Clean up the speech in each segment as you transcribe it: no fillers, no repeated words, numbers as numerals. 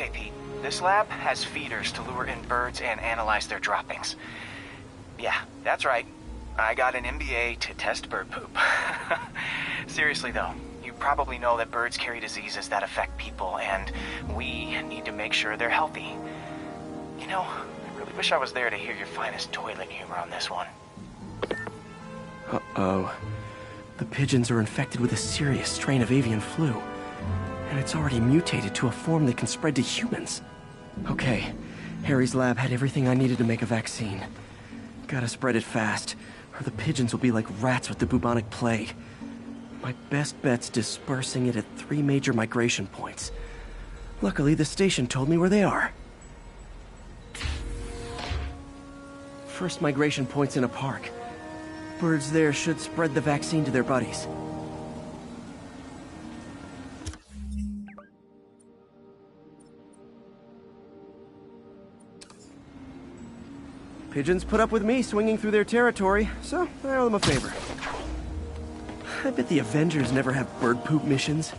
Okay, Pete. This lab has feeders to lure in birds and analyze their droppings. Yeah, that's right. I got an MBA to test bird poop. Seriously though, you probably know that birds carry diseases that affect people, and we need to make sure they're healthy. You know, I really wish I was there to hear your finest toilet humor on this one. Uh-oh. The pigeons are infected with a serious strain of avian flu. And it's already mutated to a form that can spread to humans. Okay, Harry's lab had everything I needed to make a vaccine. Gotta spread it fast, or the pigeons will be like rats with the bubonic plague. My best bet's dispersing it at 3 major migration points. Luckily, the station told me where they are. First migration point's in a park. Birds there should spread the vaccine to their buddies. Pigeons put up with me swinging through their territory, so I owe them a favor. I bet the Avengers never have bird poop missions.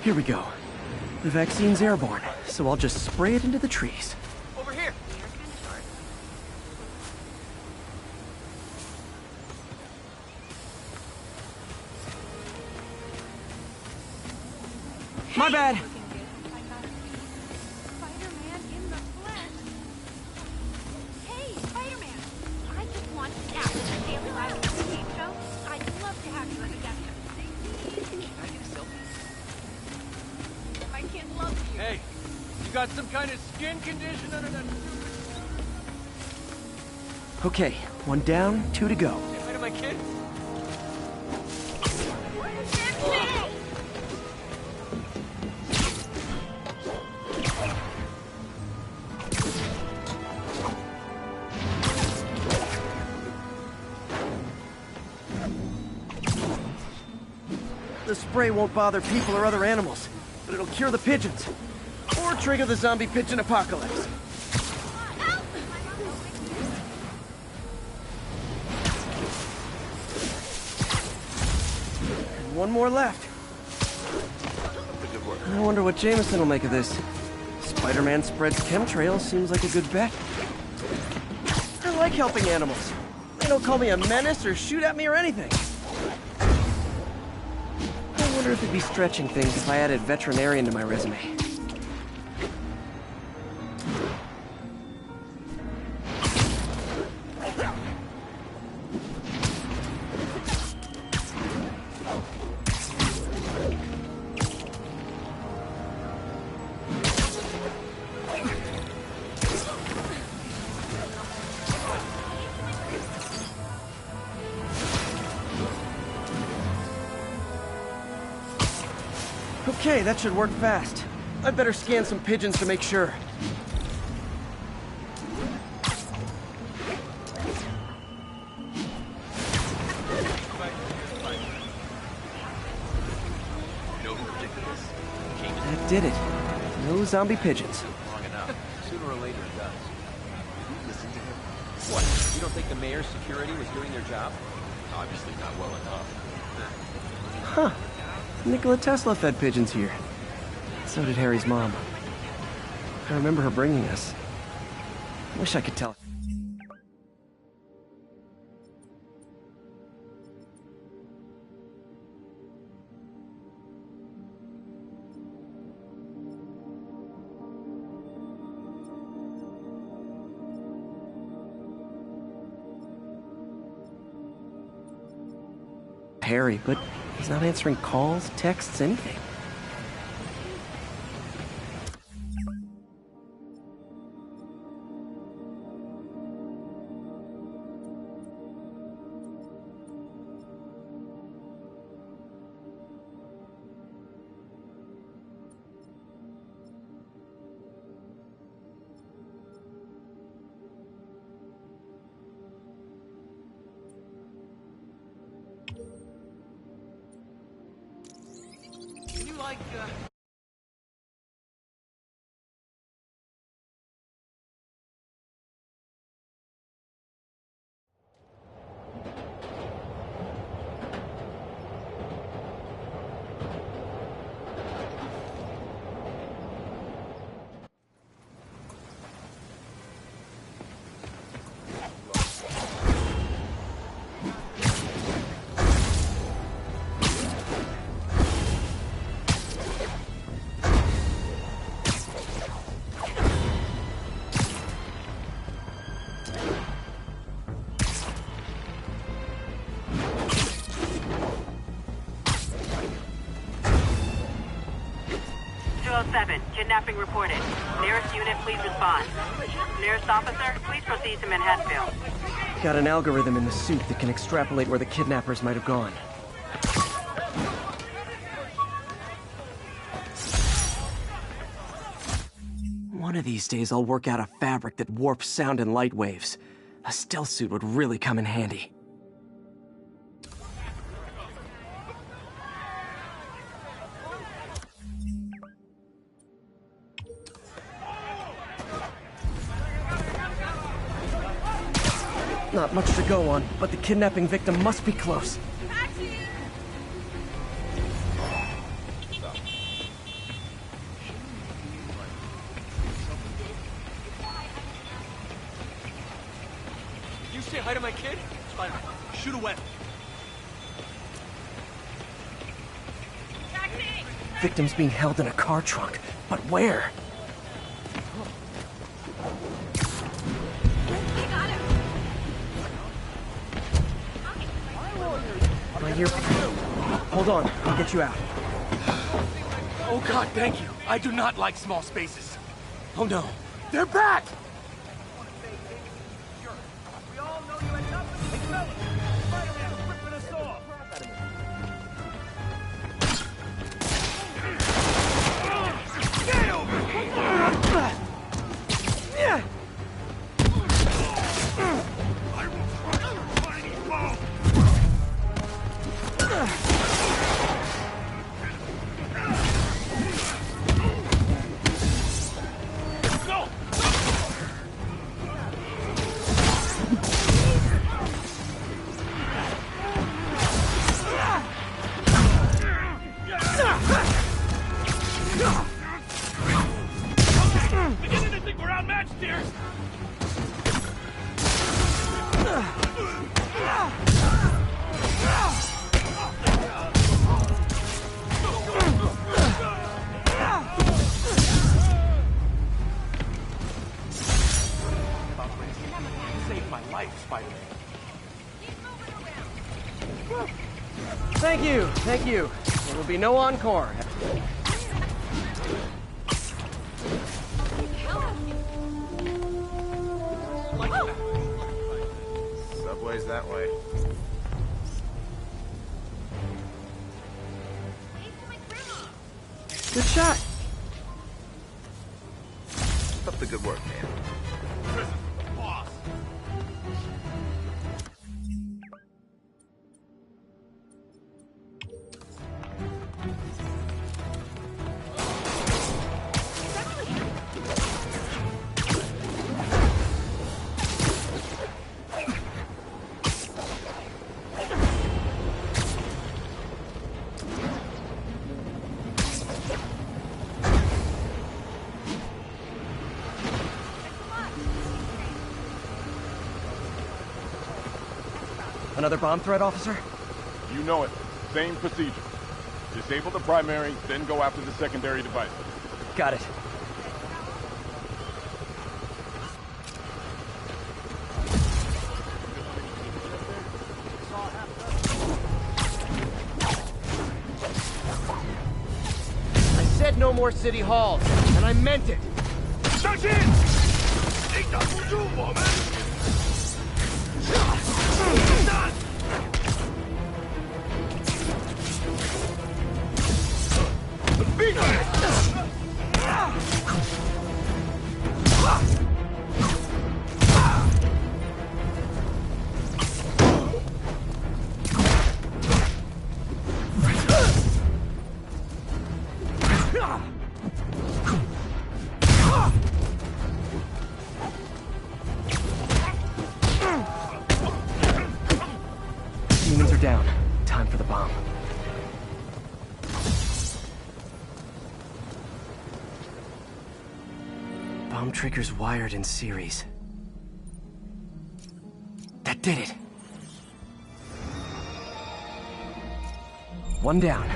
Here we go. The vaccine's airborne, so I'll just spray it into the trees. Over here! My bad! Spider-Man in the flesh. Hey, Spider-Man! I just want to chat with the Daily Live at the game show. I'd love to have you as a guest. Can I get a selfie? My kid loves you. Hey, you got some kind of skin condition under that Okay, 1 down, 2 to go. Say hi to my kids. The spray won't bother people or other animals, but it'll cure the pigeons. Or trigger the zombie pigeon apocalypse. And 1 more left. I wonder what Jameson will make of this. Spider-Man spreads chemtrails seems like a good bet. I like helping animals. They don't call me a menace or shoot at me or anything. I wonder if it'd be stretching things if I added veterinarian to my resume. Okay, that should work fast. I'd better scan some pigeons to make sure. That did it. No zombie pigeons. Long enough. Sooner or later it does. Listen to him. What? You don't think the mayor's security was doing their job? Obviously not well enough. Huh. Nikola Tesla fed pigeons here. So did Harry's mom. I remember her bringing us. Wish I could tell. Harry, but he's not answering calls, texts, anything. 207, kidnapping reported. Nearest unit, please respond. Nearest officer, please proceed to Manhattanville. Got an algorithm in the suit that can extrapolate where the kidnappers might have gone. One of these days I'll work out a fabric that warps sound and light waves. A stealth suit would really come in handy. Not much to go on, but the kidnapping victim must be close. You say hi to my kid? Spider-Man, shoot away. Victim's being held in a car trunk, but where? My ear... Hold on, I'll get you out. Oh God, thank you. I do not like small spaces. Oh no, they're back! Beginning to think we're outmatched here! Saved my life, Spider-Man. Thank you, thank you. There will be no encore. Subway's that way. Good shot. Keep up the good work, man. Boss! Another bomb threat, officer? You know it. Same procedure. Disable the primary, then go after the secondary device. Got it. I said no more city halls, and I meant it. 上去！你挡不住我们！站！闭嘴！ down. Time for the bomb. Bomb triggers wired in series. That did it! One down.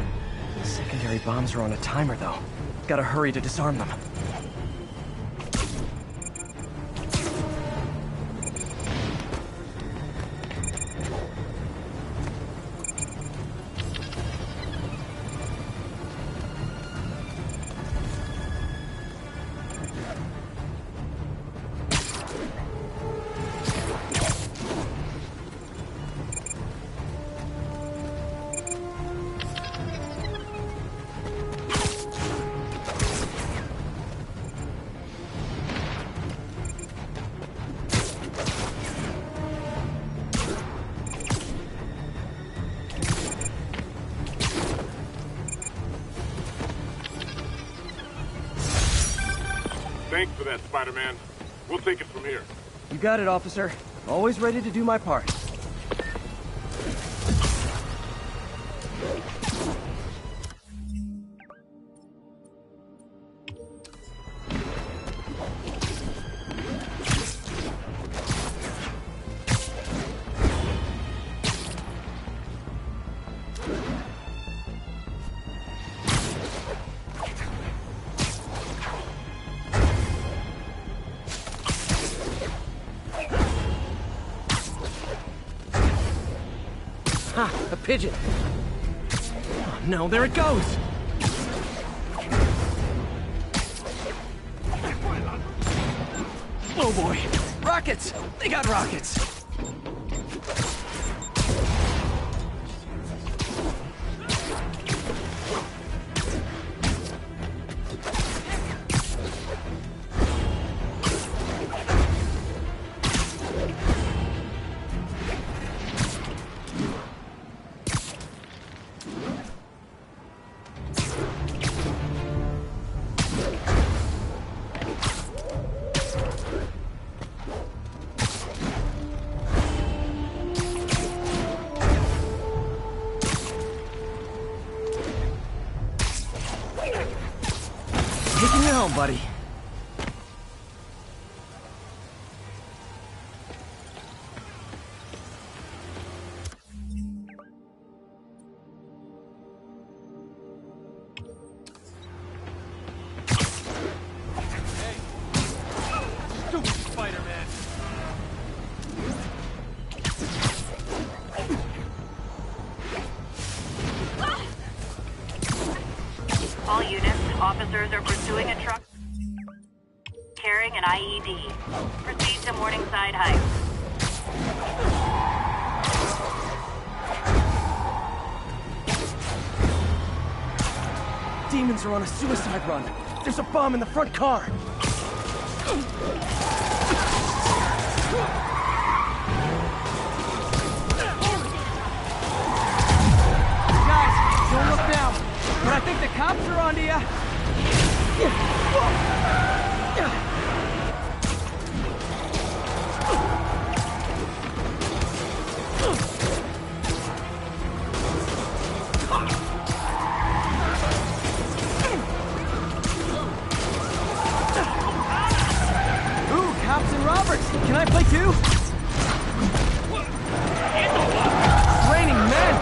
Secondary bombs are on a timer, though. Gotta hurry to disarm them. Thanks for that, Spider-Man. We'll take it from here. You got it, officer. Always ready to do my part. Ha! A pigeon! Oh, no, there it goes! Oh boy! Rockets! They got rockets! Taking you home, buddy. Stupid Spider-Man! All units, officers are pursuing a truck carrying an IED. Proceed to Morningside Heights. Demons are on a suicide run. There's a bomb in the front car. Guys, don't look down. But I think the cops are onto you. Ooh, cops and robbers. Can I play too? Raining men.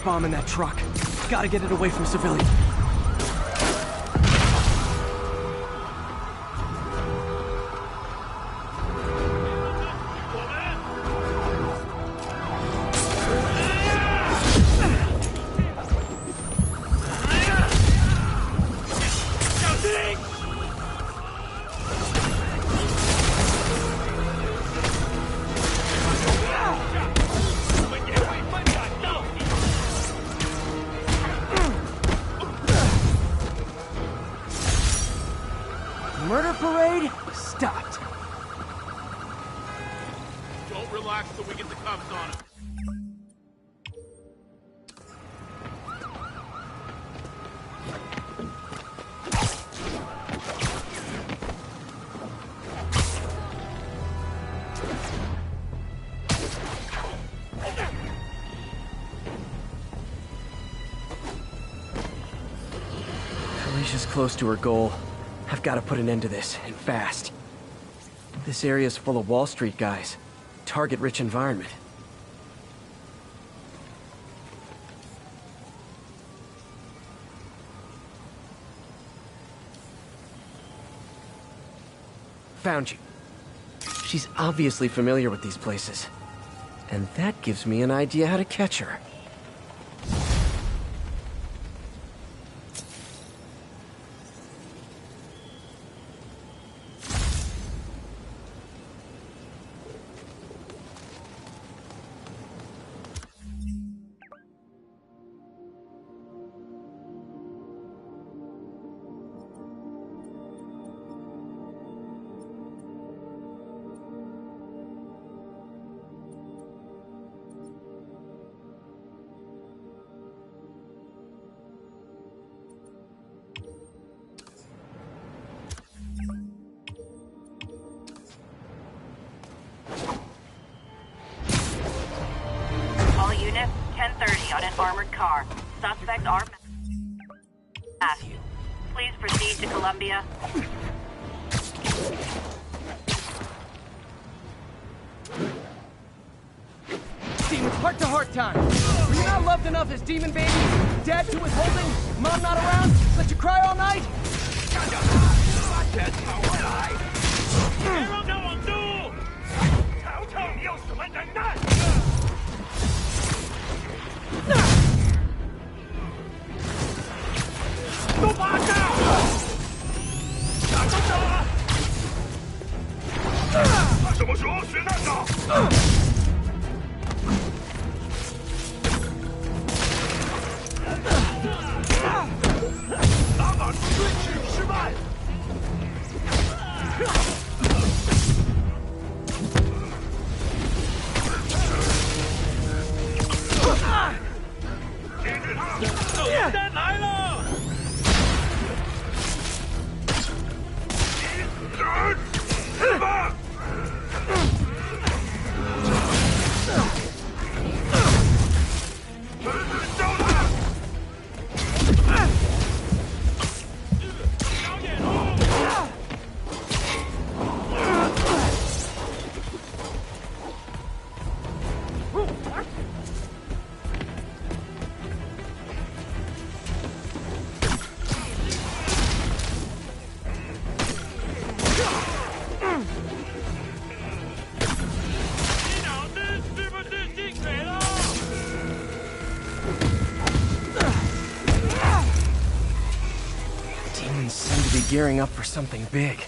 Bomb in that truck. Gotta get it away from civilians. Murder parade stopped. Don't relax till we get the cops on him. inches close to her goal. I've got to put an end to this, and fast. This area's full of Wall Street guys. Target-rich environment. Found you. She's obviously familiar with these places. And that gives me an idea how to catch her. All units, 10:30 on an armored car. Suspects are masked. Please proceed to Columbia. Demons, heart-to-heart time. Were you not loved enough as demon babies? Dad too withholding? Mom not around? Let you cry all night? Demons seem to be gearing up for something big.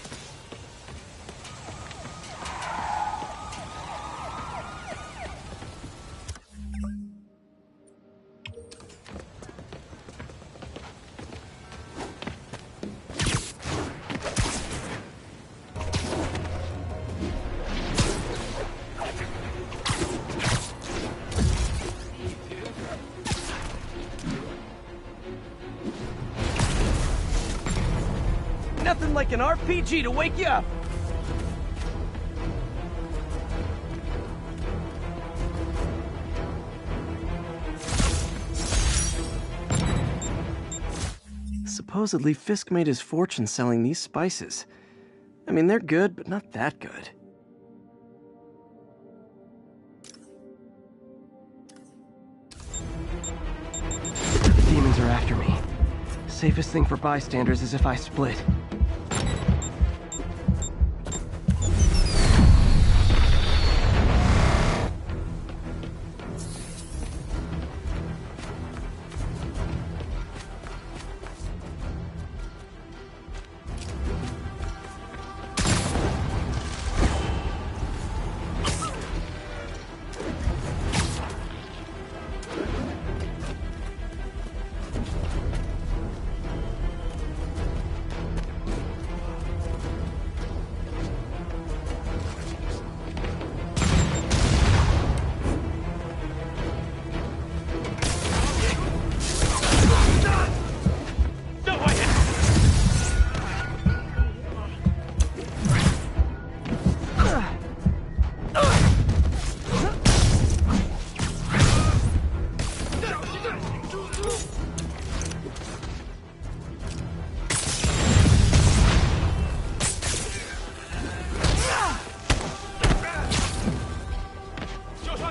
Nothing like an RPG to wake you up. Supposedly, Fisk made his fortune selling these spices. I mean, they're good, but not that good. The demons are after me. Safest thing for bystanders is if I split.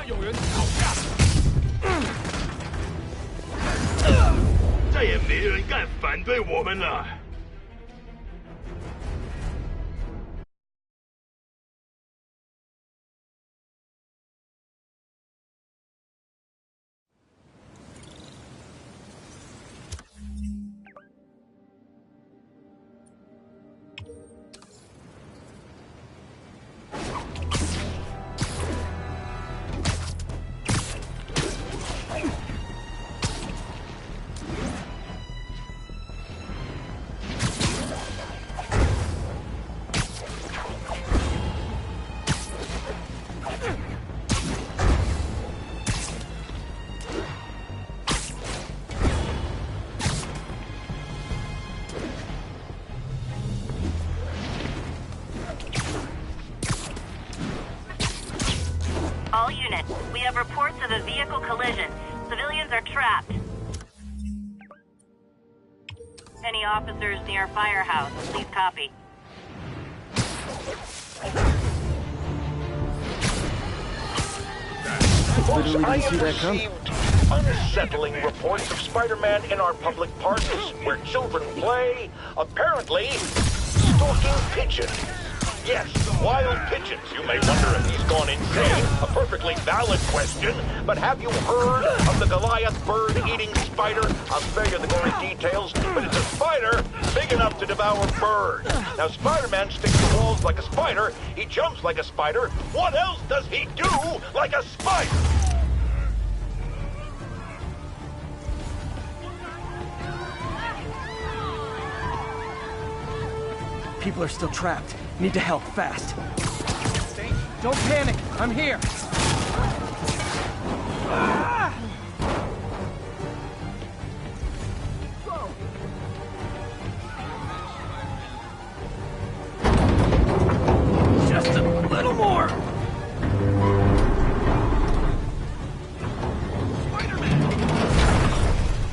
有人吵架，再也没人敢反对我们了。All units, we have reports of a vehicle collision. Civilians are trapped. Any officers near Firehouse, please copy. Folks, I see have that come? received unsettling reports of Spider-Man in our public parks where children play, apparently stalking pigeons. Yes, wild pigeons. You may wonder if he's gone insane. A perfectly valid question. But have you heard of the Goliath bird-eating spider? I'll spare you the gory details, but it's a spider big enough to devour birds. Now, Spider-Man sticks to walls like a spider. He jumps like a spider. What else does he do like a spider? People are still trapped. Need to help fast. Don't panic. I'm here. Just a little more.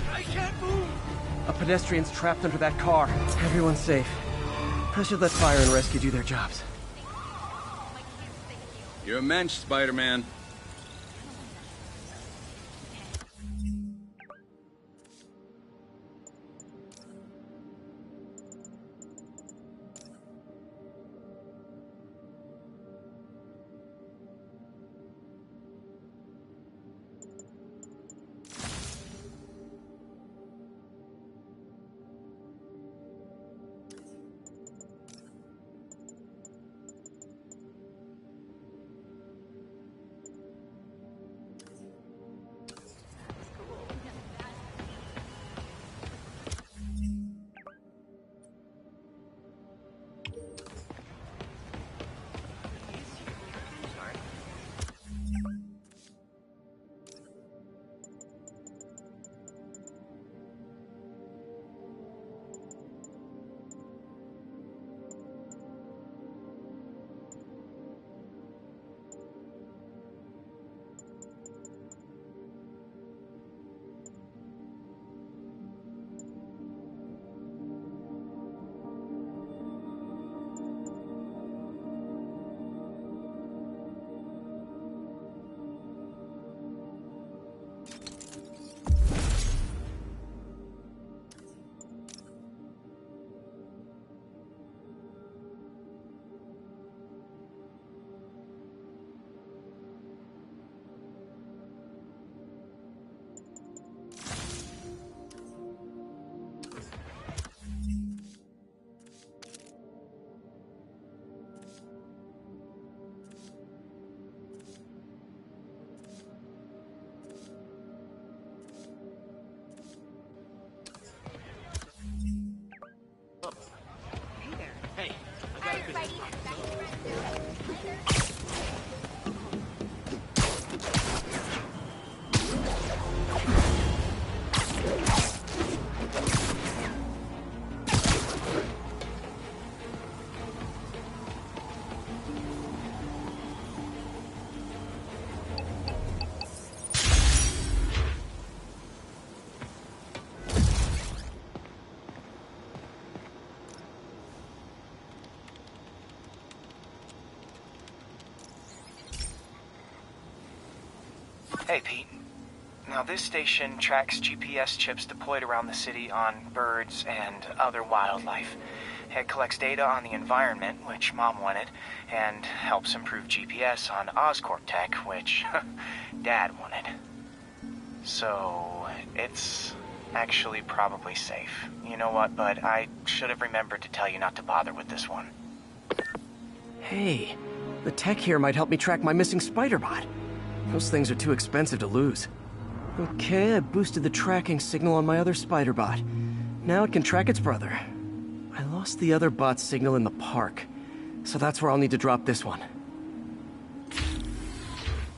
I can't move. A pedestrian's trapped under that car. Everyone's safe. I should let fire and rescue do their jobs. You're a mensch, Spider-Man. Hey, Pete. Now, this station tracks GPS chips deployed around the city on birds and other wildlife. It collects data on the environment, which Mom wanted, and helps improve GPS on Oscorp tech, which Dad wanted. So, it's actually probably safe. You know what, bud? I should have remembered to tell you not to bother with this one. Hey, the tech here might help me track my missing Spider-Bot. Those things are too expensive to lose. Okay, I boosted the tracking signal on my other Spider-Bot. Now it can track its brother. I lost the other bot's signal in the park, so that's where I'll need to drop this one.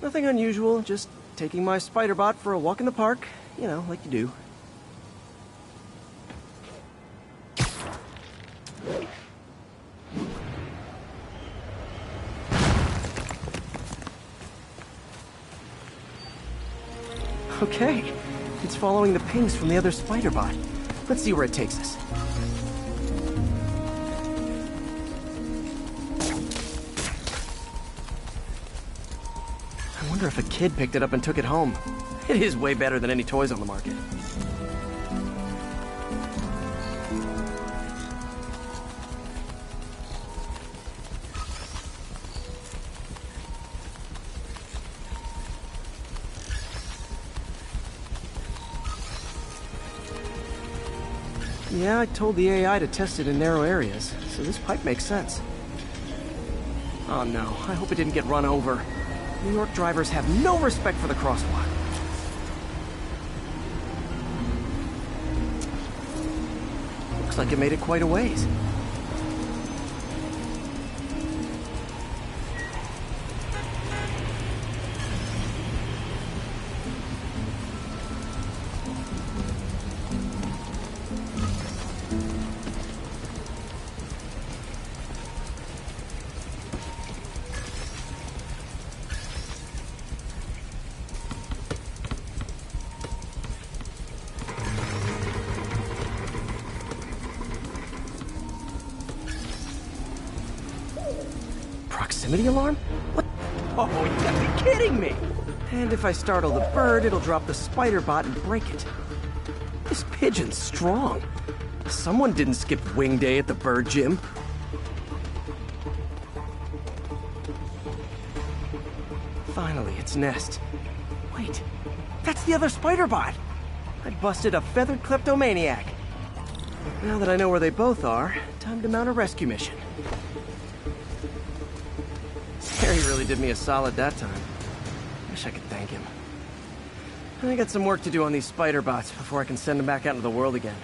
Nothing unusual, just taking my Spider-Bot for a walk in the park. You know, like you do. Okay, it's following the pings from the other Spider-Bot. Let's see where it takes us. I wonder if a kid picked it up and took it home. It is way better than any toys on the market. Yeah, I told the AI to test it in narrow areas, so this pipe makes sense. Oh no, I hope it didn't get run over. New York drivers have no respect for the crosswalk. Looks like it made it quite a ways. Proximity alarm? What? Oh, you gotta be kidding me! And if I startle the bird, it'll drop the Spider-Bot and break it. This pigeon's strong. Someone didn't skip wing day at the bird gym. Finally, its nest. Wait, that's the other Spider-Bot! I busted a feathered kleptomaniac. Now that I know where they both are, time to mount a rescue mission. Harry really did me a solid that time. Wish I could thank him. I got some work to do on these Spider-Bots before I can send them back out into the world again.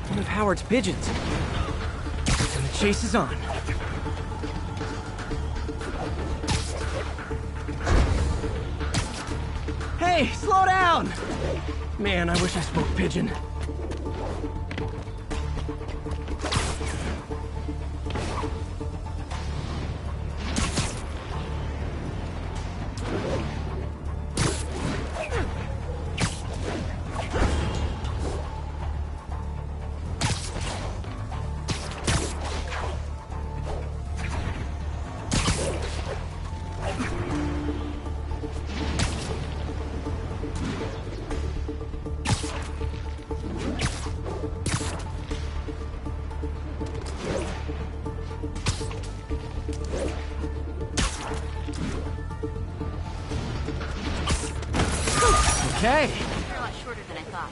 One of Howard's pigeons. And the chase is on. Hey, slow down! Man, I wish I spoke pigeon. Okay. You're a lot shorter than I thought.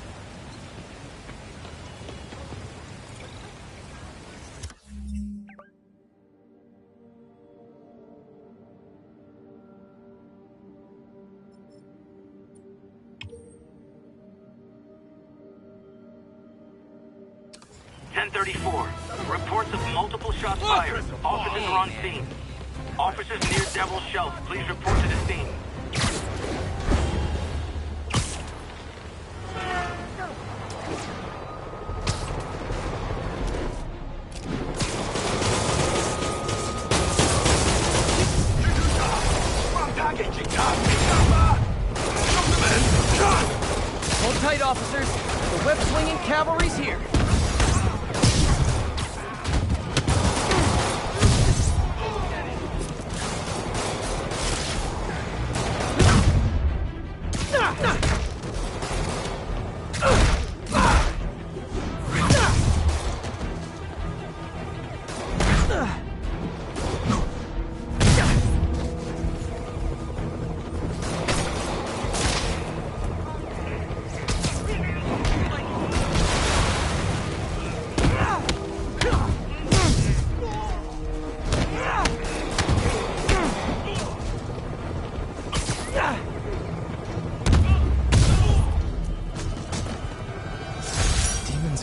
Reports of multiple shots fired. Officers are on scene. Officers near Devil's Shelf, please report to the scene. Hold tight, officers. The web-swinging cavalry's here.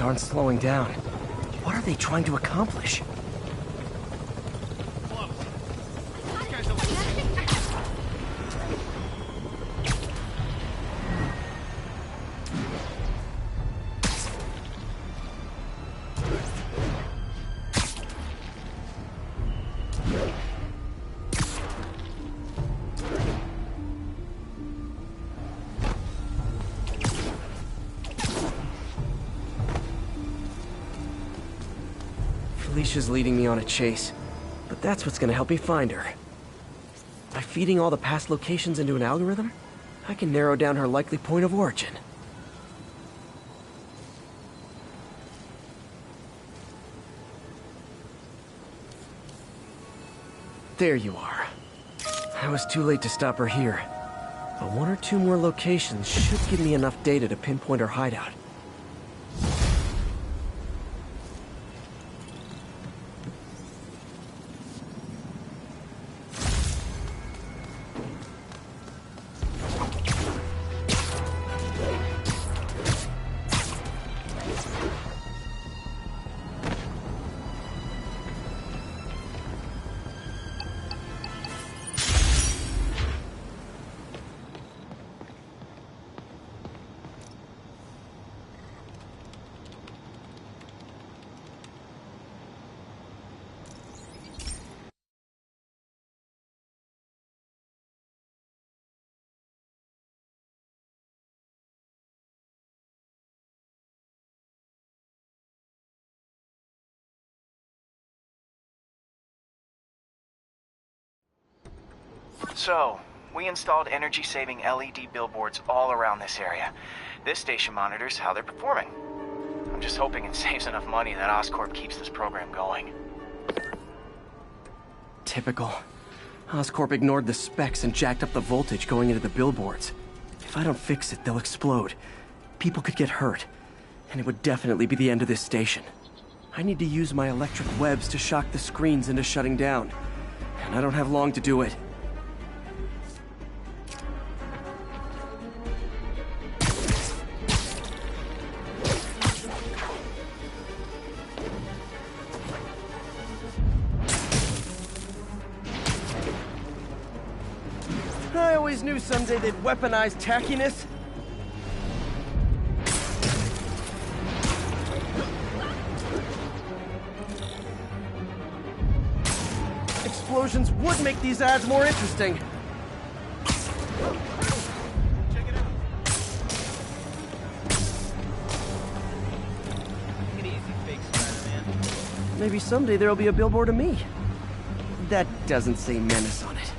Aren't slowing down. What are they trying to accomplish? Felicia's leading me on a chase, but that's what's gonna help me find her. By feeding all the past locations into an algorithm, I can narrow down her likely point of origin. There you are. I was too late to stop her here, but one or two more locations should give me enough data to pinpoint her hideout. So, we installed energy-saving LED billboards all around this area. This station monitors how they're performing. I'm just hoping it saves enough money that Oscorp keeps this program going. Typical. Oscorp ignored the specs and jacked up the voltage going into the billboards. If I don't fix it, they'll explode. People could get hurt. And it would definitely be the end of this station. I need to use my electric webs to shock the screens into shutting down. And I don't have long to do it. I always knew someday they'd weaponize tackiness. Explosions would make these ads more interesting. Check it out. Take it easy, fake Spider-Man. Maybe someday there'll be a billboard of me. That doesn't say menace on it.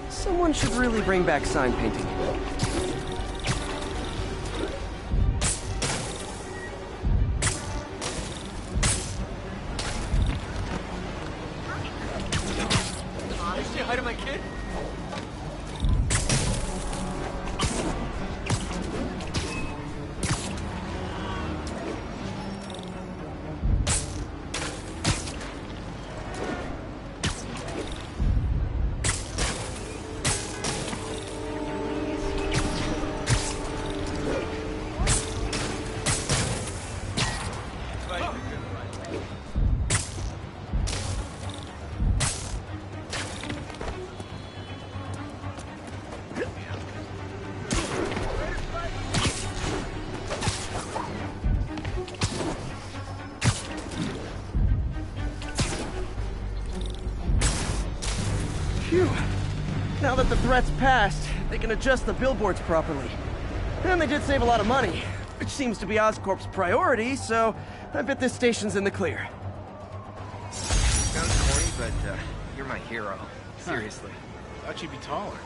Someone should really bring back sign painting. Phew. Now that the threat's passed, they can adjust the billboards properly. And they did save a lot of money, which seems to be Oscorp's priority, so I bet this station's in the clear. Sounds corny, but you're my hero. Seriously. Thought you'd be taller.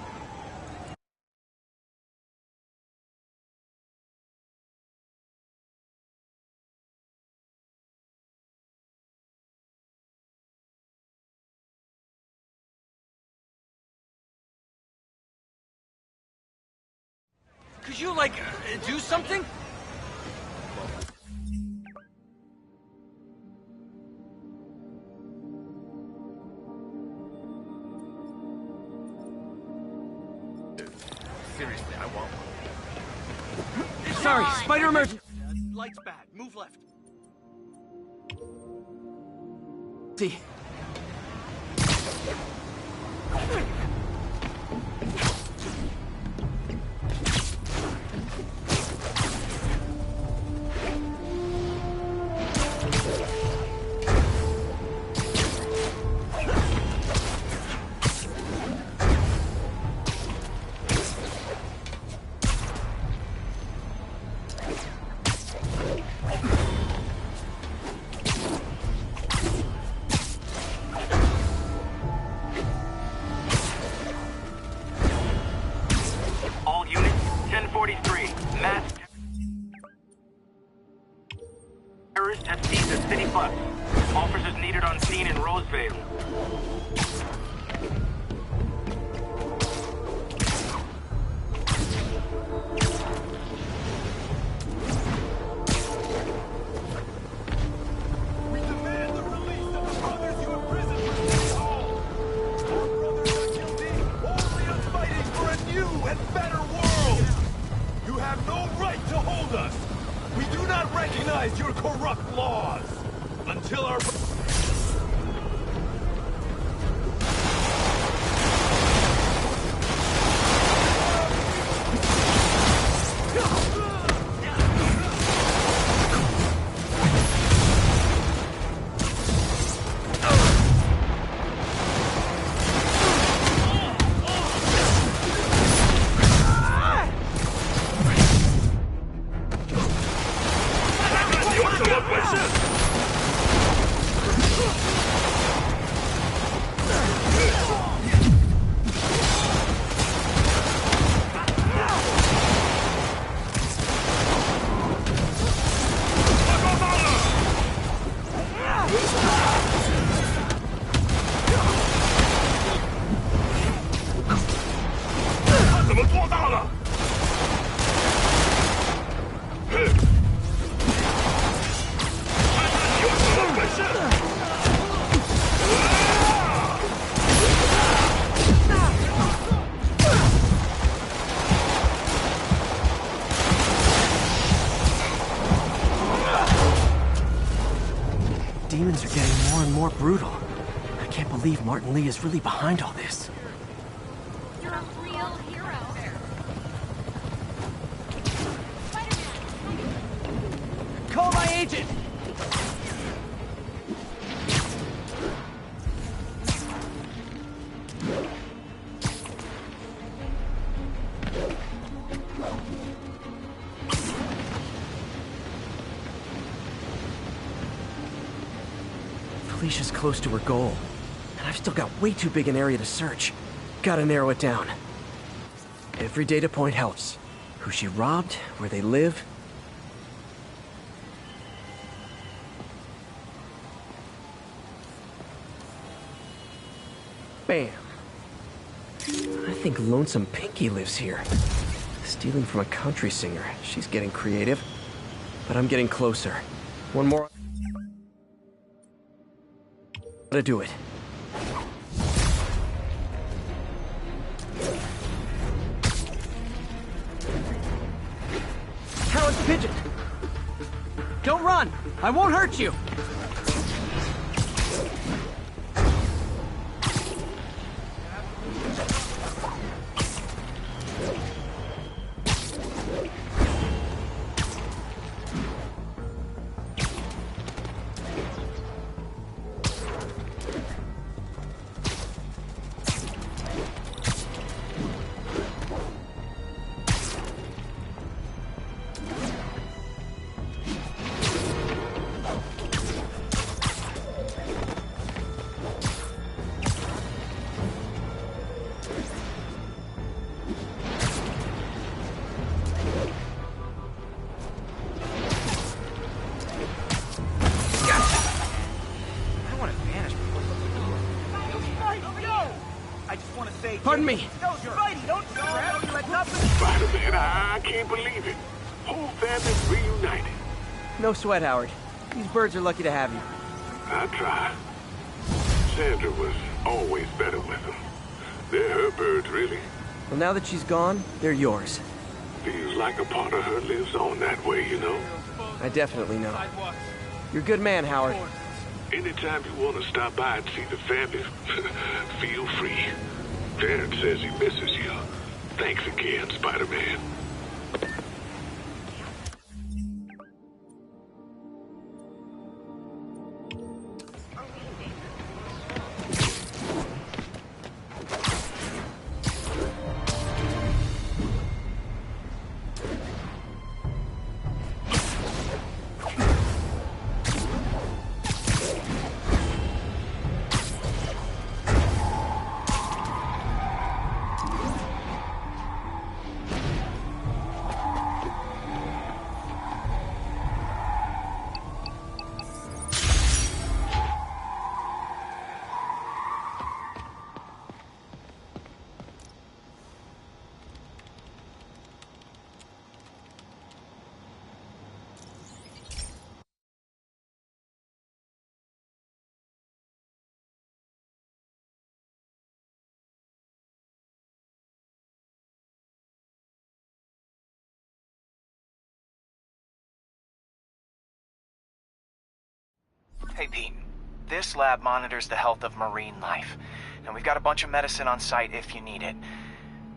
Could you, like, do something? Seriously, I want one. Sorry, spider emergency. Light's bad. Move left. See. All units, 1043. Mass terrorists have seized the city bus. Officers needed on scene in Roseville. We demand the release of the brothers you imprisoned for this all. Our brothers are guilty only of fighting for a new and better world. You have no right to hold us. We do not recognize your corrupt laws until our... Demons are getting more and more brutal. I can't believe Martin Lee is really behind all this. You're a real hero. Spider-Man! Call my agent! Felicia's close to her goal, and I've still got way too big an area to search. Gotta narrow it down. Every data point helps. Who she robbed, where they live. Bam. I think Lonesome Pinky lives here. Stealing from a country singer. She's getting creative. But I'm getting closer. One more... to do it. How's the pigeon? Don't run! I won't hurt you! Pardon me. No, Spidey, don't grab you like nothing. Spider-Man, I can't believe it. Whole family's reunited. No sweat, Howard. These birds are lucky to have you. I try. Sandra was always better with them. They're her birds, really. Well, now that she's gone, they're yours. Feels like a part of her lives on that way, you know? I definitely know. You're a good man, Howard. Anytime you want to stop by and see the family, feel free. Terrence says he misses you. Thanks again, Spider-Man. Hey, Pete. This lab monitors the health of marine life, and we've got a bunch of medicine on site if you need it.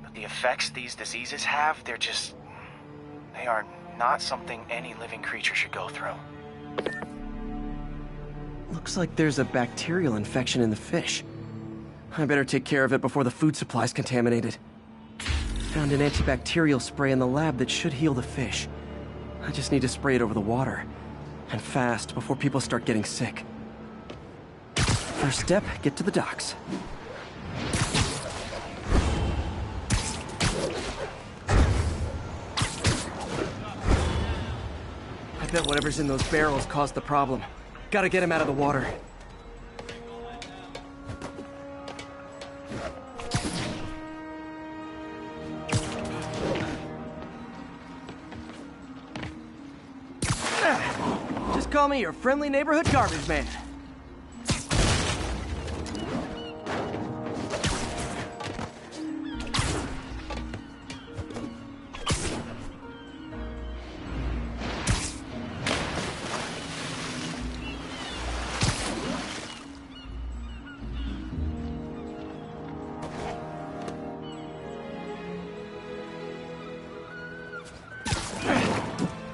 But the effects these diseases have, they are not something any living creature should go through. Looks like there's a bacterial infection in the fish. I better take care of it before the food supply's contaminated. Found an antibacterial spray in the lab that should heal the fish. I just need to spray it over the water. And fast, before people start getting sick. First step, get to the docks. I bet whatever's in those barrels caused the problem. Gotta get him out of the water. Call me your friendly neighborhood garbage man.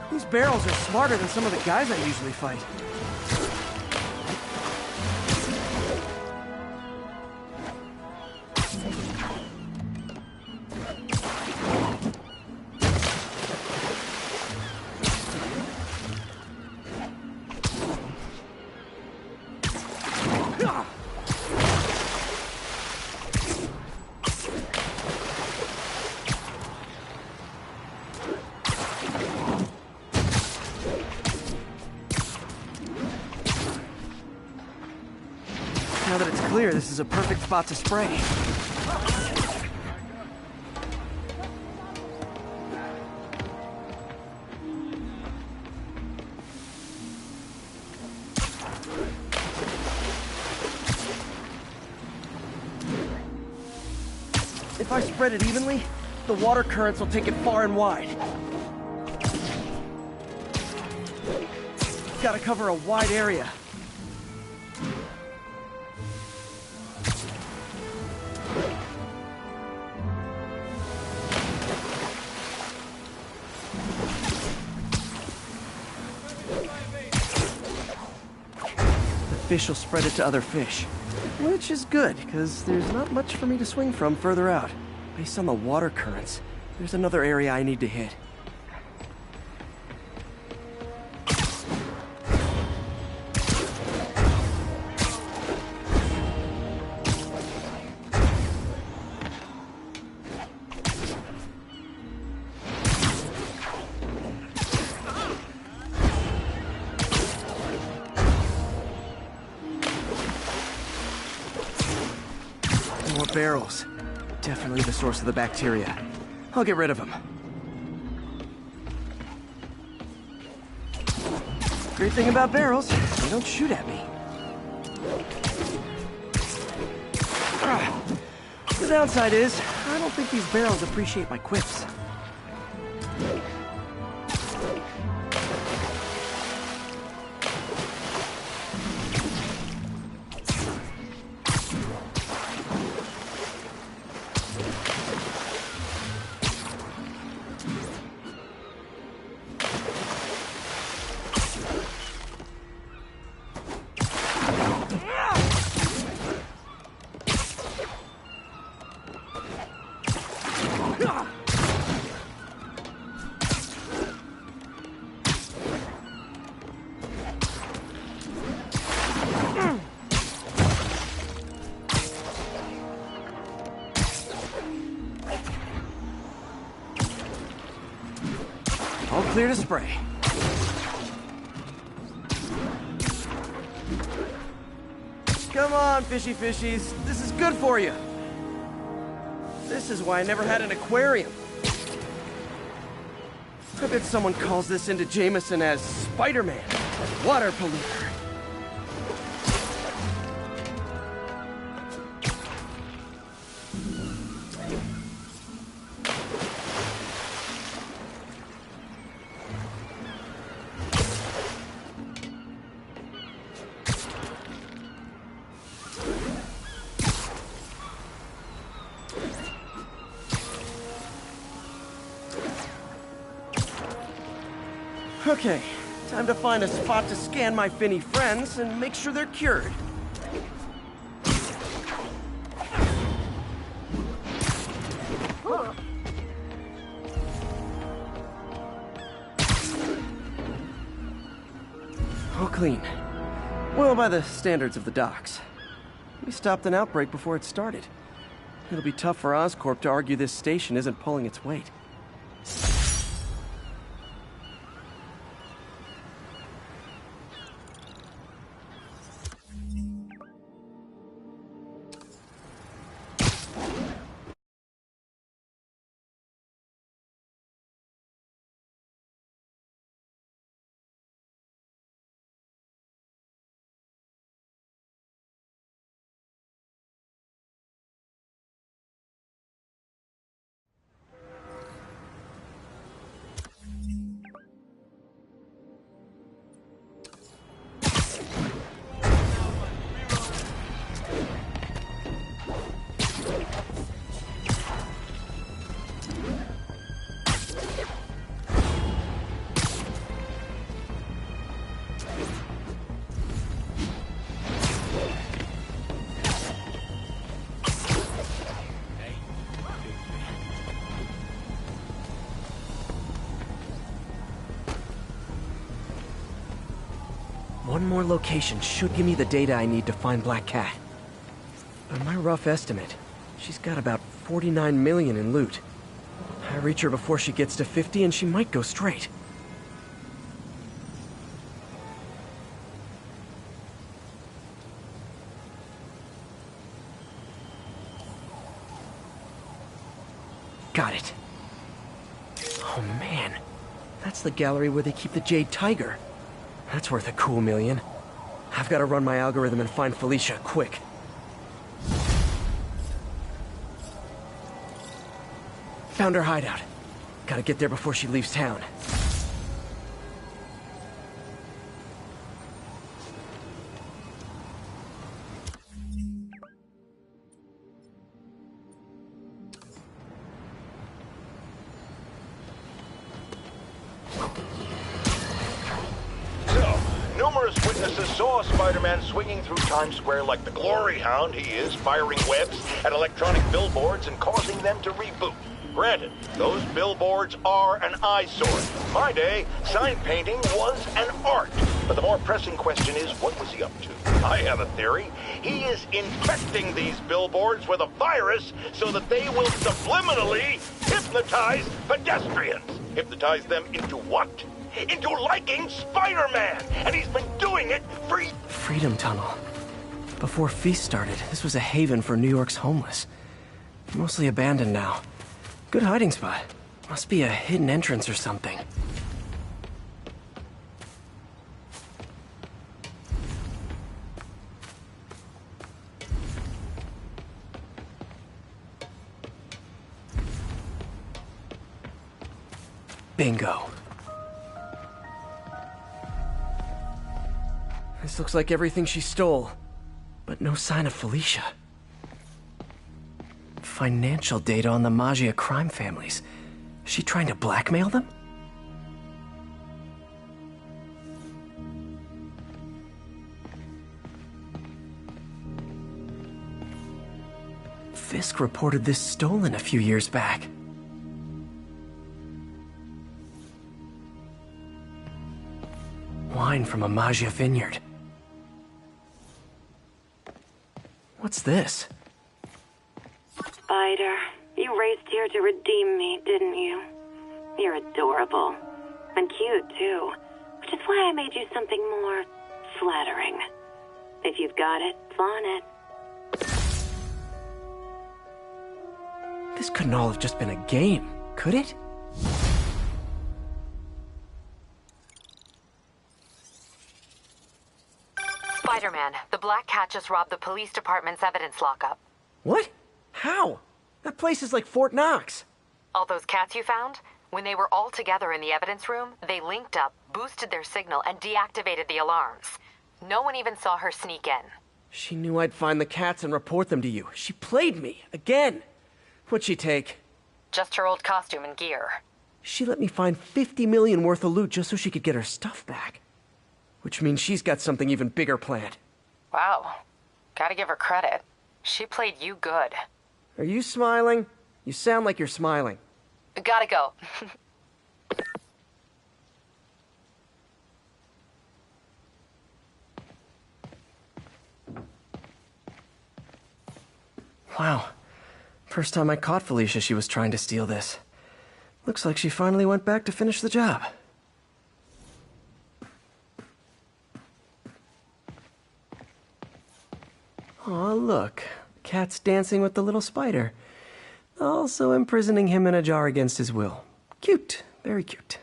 These barrels are smarter than some of the guys I usually fight. Now that it's clear, this is a perfect spot to spray. If I spread it evenly, the water currents will take it far and wide. Gotta cover a wide area. Fish will spread it to other fish. Which is good, because there's not much for me to swing from further out. Based on the water currents, there's another area I need to hit. More barrels. Definitely the source of the bacteria. I'll get rid of them. Great thing about barrels, they don't shoot at me. The downside is, I don't think these barrels appreciate my quips. All clear to spray. Come on, fishy fishies. This is good for you. This is why I never had an aquarium. I bet someone calls this into Jameson as Spider-Man, water polluter. Okay, time to find a spot to scan my finny friends and make sure they're cured. All clean. Well, by the standards of the docks. We stopped an outbreak before it started. It'll be tough for Oscorp to argue this station isn't pulling its weight. One more location should give me the data I need to find Black Cat. By my rough estimate, she's got about 49 million in loot. I reach her before she gets to 50 and she might go straight. Got it. Oh man, that's the gallery where they keep the Jade Tiger. That's worth a cool million. I've got to run my algorithm and find Felicia, quick. Found her hideout. Gotta get there before she leaves town. Numerous witnesses saw Spider-Man swinging through Times Square like the glory hound he is, firing webs at electronic billboards and causing them to reboot. Granted, those billboards are an eyesore. In my day, sign painting was an art. But the more pressing question is, what was he up to? I have a theory. He is infecting these billboards with a virus so that they will subliminally hypnotize pedestrians. Hypnotize them into what? Into liking Spider-Man! And he's been doing it for... Freedom Tunnel. Before Feast started, this was a haven for New York's homeless. Mostly abandoned now. Good hiding spot. Must be a hidden entrance or something. Bingo. This looks like everything she stole, but no sign of Felicia. Financial data on the Maggia crime families. Is she trying to blackmail them? Fisk reported this stolen a few years back. Wine from a Maggia vineyard. What's this? Spider, you raced here to redeem me, didn't you? You're adorable. And cute, too. Which is why I made you something more flattering. If you've got it, flaunt it. This couldn't all have just been a game, could it? Spider-Man, the Black Cat just robbed the police department's evidence lockup. What? How? That place is like Fort Knox. All those cats you found? When they were all together in the evidence room, they linked up, boosted their signal, and deactivated the alarms. No one even saw her sneak in. She knew I'd find the cats and report them to you. She played me, again. What'd she take? Just her old costume and gear. She let me find 50 million worth of loot just so she could get her stuff back. Which means she's got something even bigger planned. Wow. Gotta give her credit. She played you good. Are you smiling? You sound like you're smiling. Gotta go. Wow. First time I caught Felicia, she was trying to steal this. Looks like she finally went back to finish the job. Aw, look. Cat's dancing with the little spider. Also imprisoning him in a jar against his will. Cute. Very cute.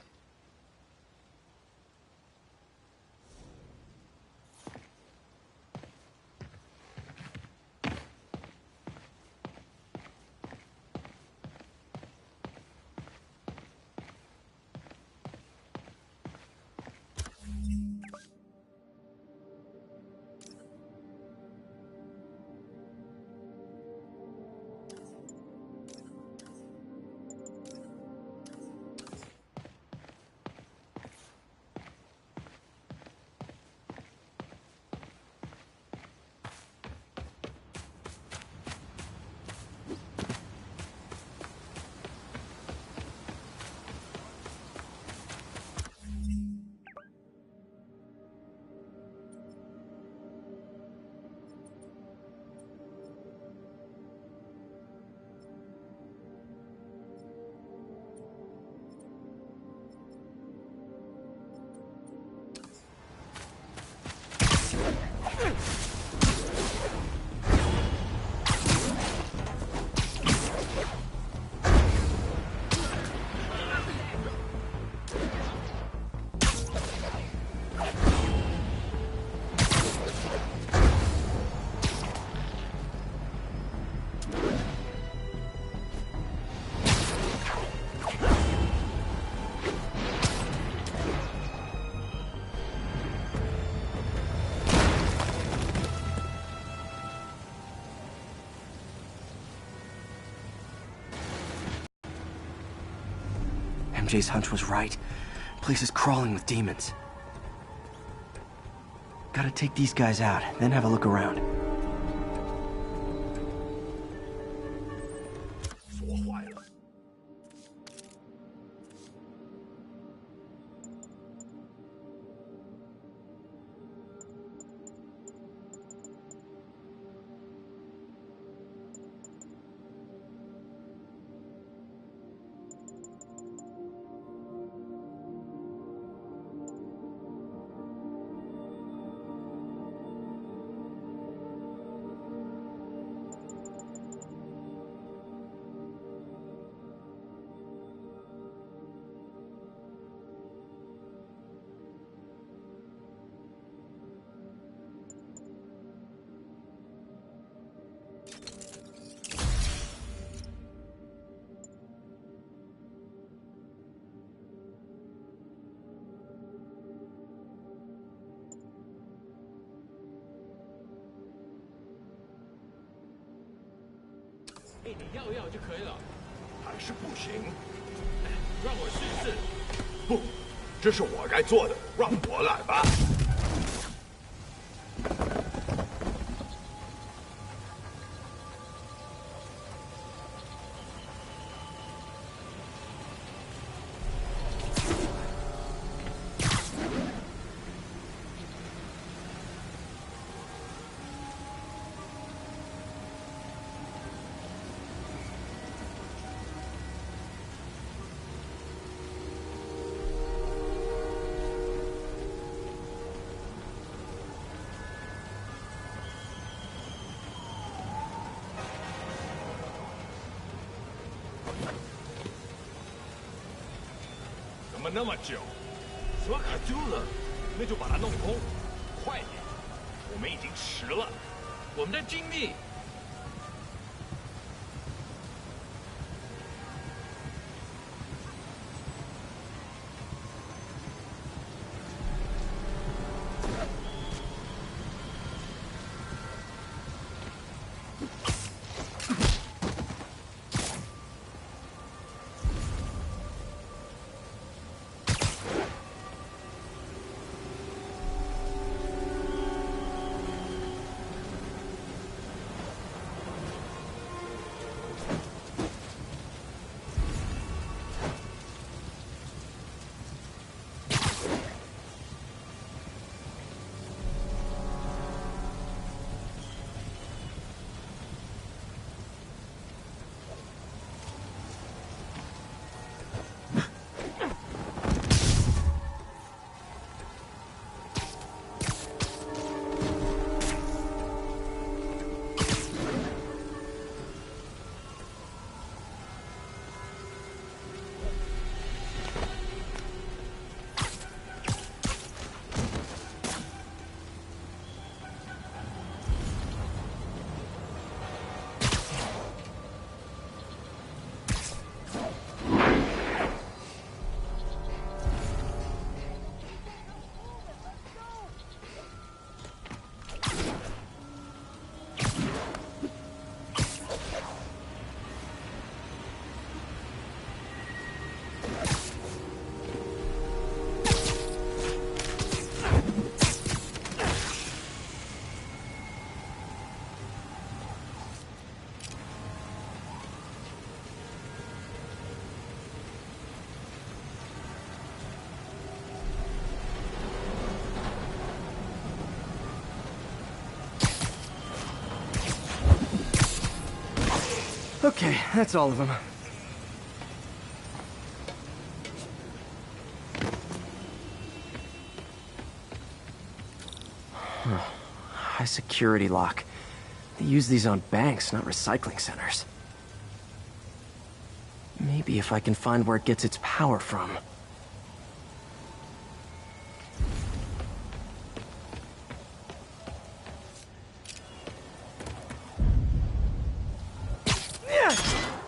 MJ's hunch was right. Place is crawling with demons. Gotta take these guys out, then have a look around. 你要一要就可以了。还是不行。让我试试。不，这是我该做的，让我来吧。怎么那么久？说卡住了，那就把它弄通，快点！我们已经迟了，我们的精力。Okay, that's all of them. High security lock. They use these on banks, not recycling centers. Maybe if I can find where it gets its power from.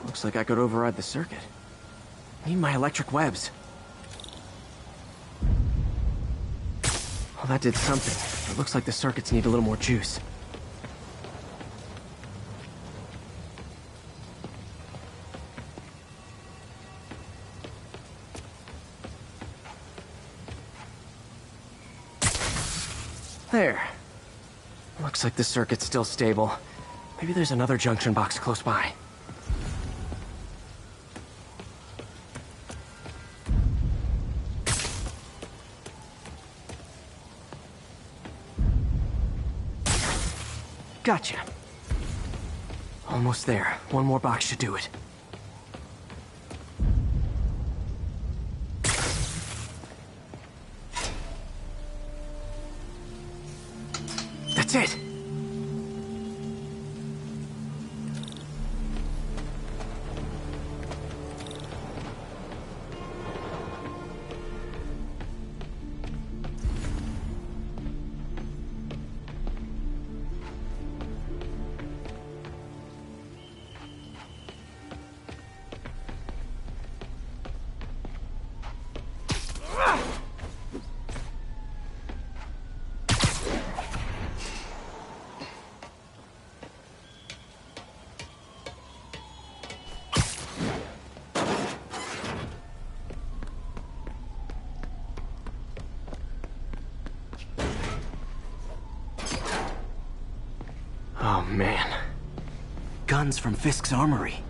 Looks like I could override the circuit. Need my electric webs. Well, that did something. It looks like the circuits need a little more juice. There. Looks like the circuit's still stable. Maybe there's another junction box close by. Gotcha. Almost there. One more box should do it. That's it! Oh, man. Guns from Fisk's armory.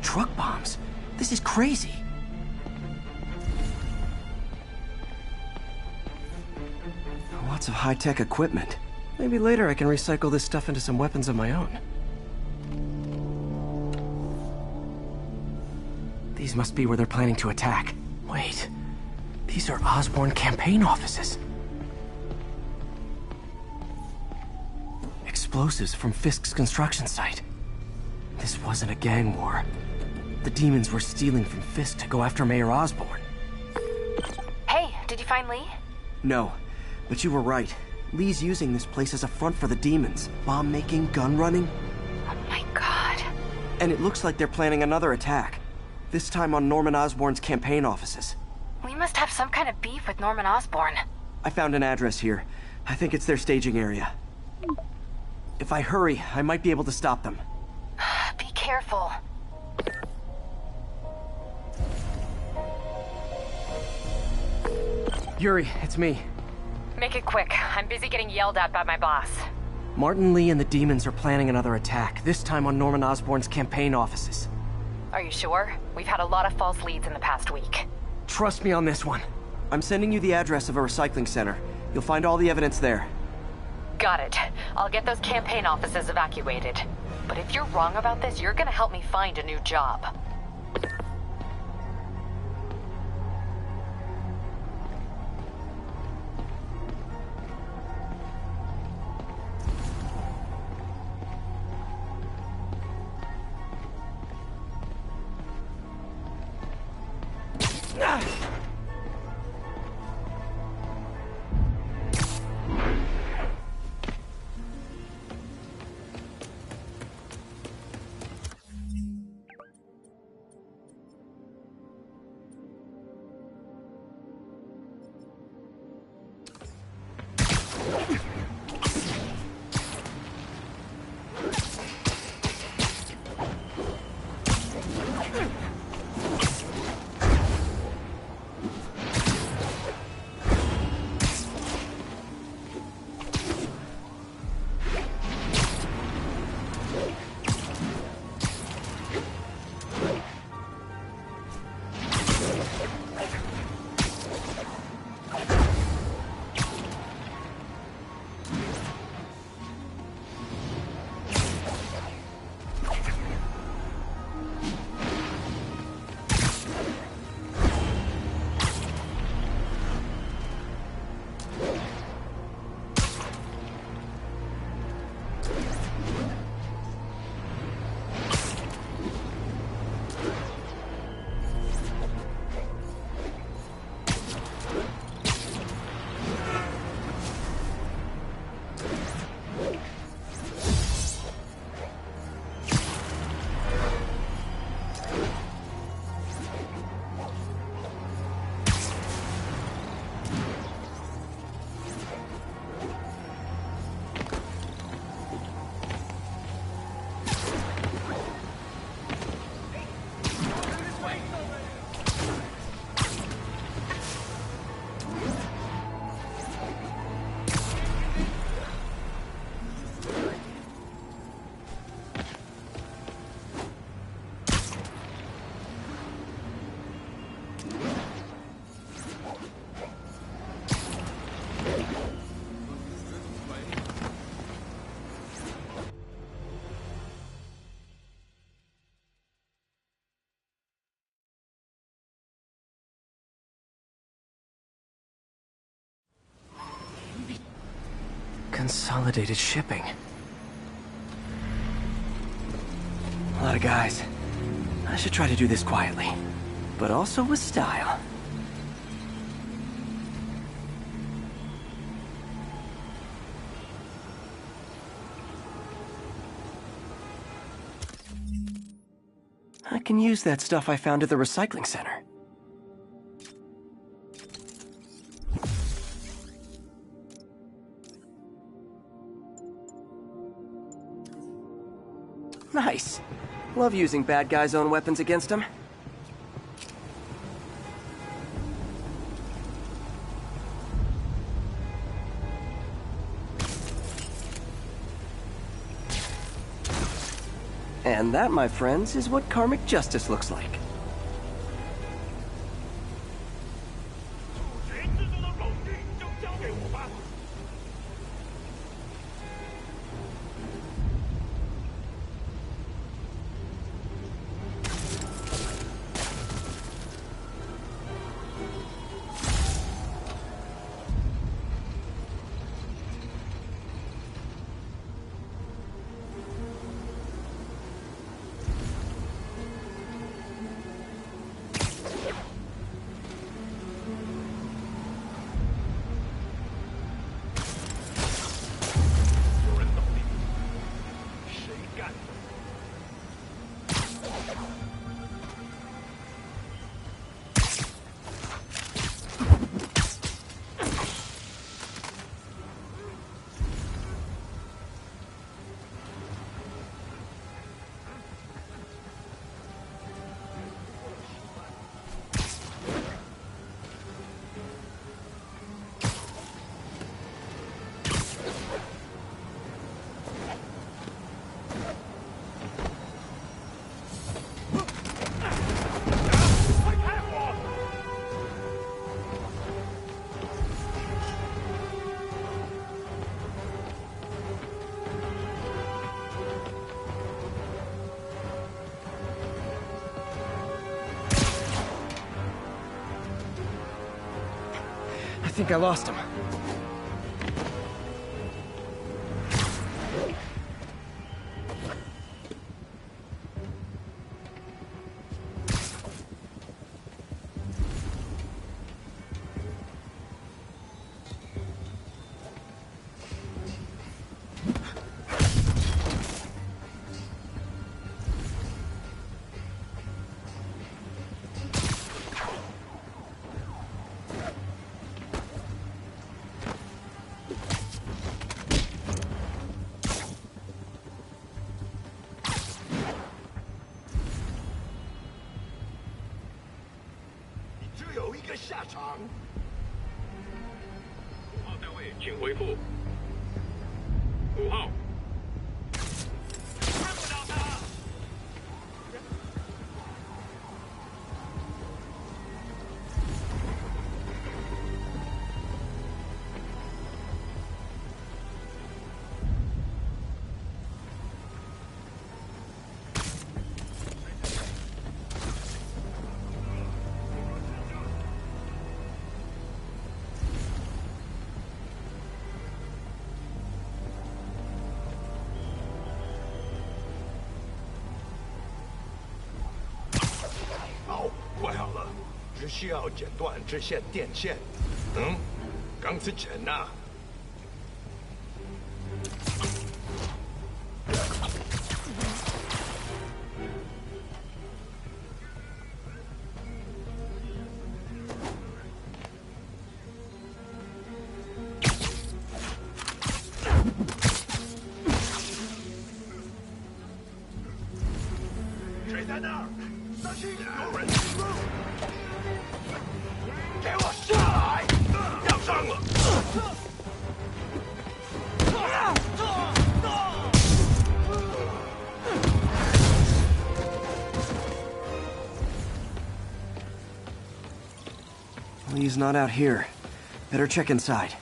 Truck bombs? This is crazy. Lots of high-tech equipment. Maybe later I can recycle this stuff into some weapons of my own. These must be where they're planning to attack. Wait, these are Osborn campaign offices. Explosives from Fisk's construction site. This wasn't a gang war. The demons were stealing from Fisk to go after Mayor Osborn. Hey, did you find Lee? No, but you were right. Lee's using this place as a front for the demons. Bomb-making, gun-running. Oh my god. And it looks like they're planning another attack. This time on Norman Osborn's campaign offices. We must have some kind of beef with Norman Osborn. I found an address here. I think it's their staging area. If I hurry, I might be able to stop them. Be careful. Yuri, it's me. Make it quick. I'm busy getting yelled at by my boss. Martin Lee and the demons are planning another attack, this time on Norman Osborn's campaign offices. Are you sure? We've had a lot of false leads in the past week. Trust me on this one. I'm sending you the address of a recycling center. You'll find all the evidence there. Got it. I'll get those campaign offices evacuated. But if you're wrong about this, you're gonna help me find a new job. Consolidated shipping. A lot of guys. I should try to do this quietly, but also with style. I can use that stuff I found at the recycling center. Nice. Love using bad guys' own weapons against them. And that, my friends, is what karmic justice looks like. I think I lost him.只需要剪断这线电线。钢丝沉呐。谁在那儿？小心，有人进入！ 给我下来！要伤了！Lee's not out here. Better check inside.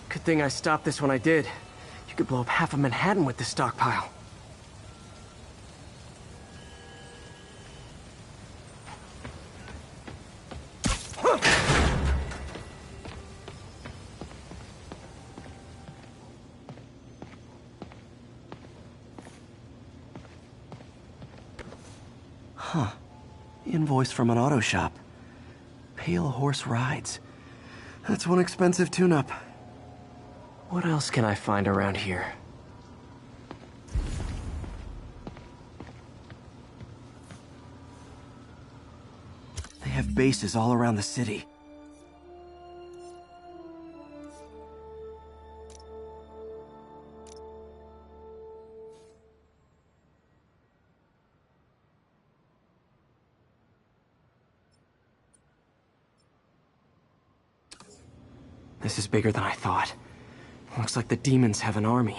Good thing I stopped this when I did. You could blow up half of Manhattan with this stockpile. Huh. Invoice from an auto shop. Pale Horse Rides. That's one expensive tune-up. What else can I find around here? They have bases all around the city. This is bigger than I thought. Looks like the demons have an army.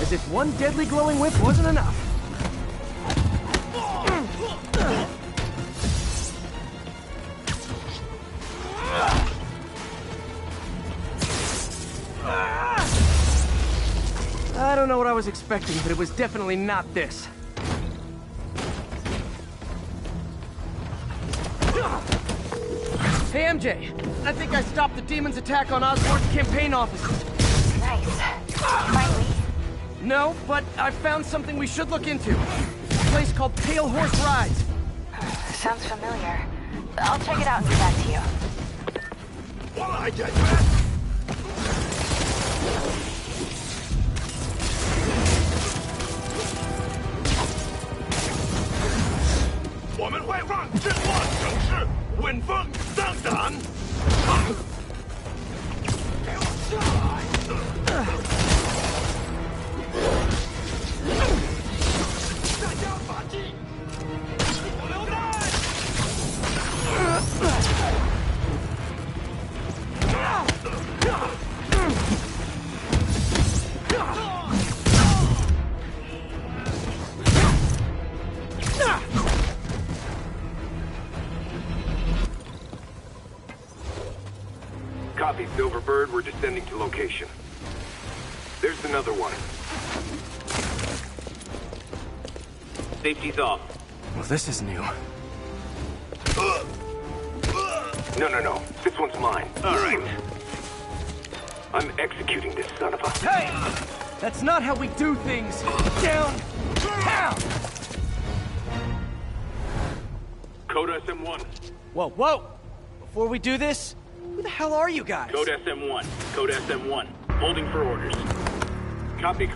As if one deadly glowing whip wasn't enough. I don't know what I was expecting, but it was definitely not this. Hey, MJ. I think I stopped the demon's attack on Osborn's campaign offices. Nice. Finally. No, but I found something we should look into. A place called Pale Horse Rides. Sounds familiar. I'll check it out and get back to you. 我们会让这座城市闻风丧胆。给我下来！大家反击！我留Copy, Silverbird. We're descending to location. There's another one. Safety's off. Well, this is new. No. This one's mine. All right. I'm executing this son of a... Hey! That's not how we do things! Down! Down! Code SM1. Whoa! Before we do this, who the hell are you guys? Code SM1. Code SM1. Holding for orders. Copy.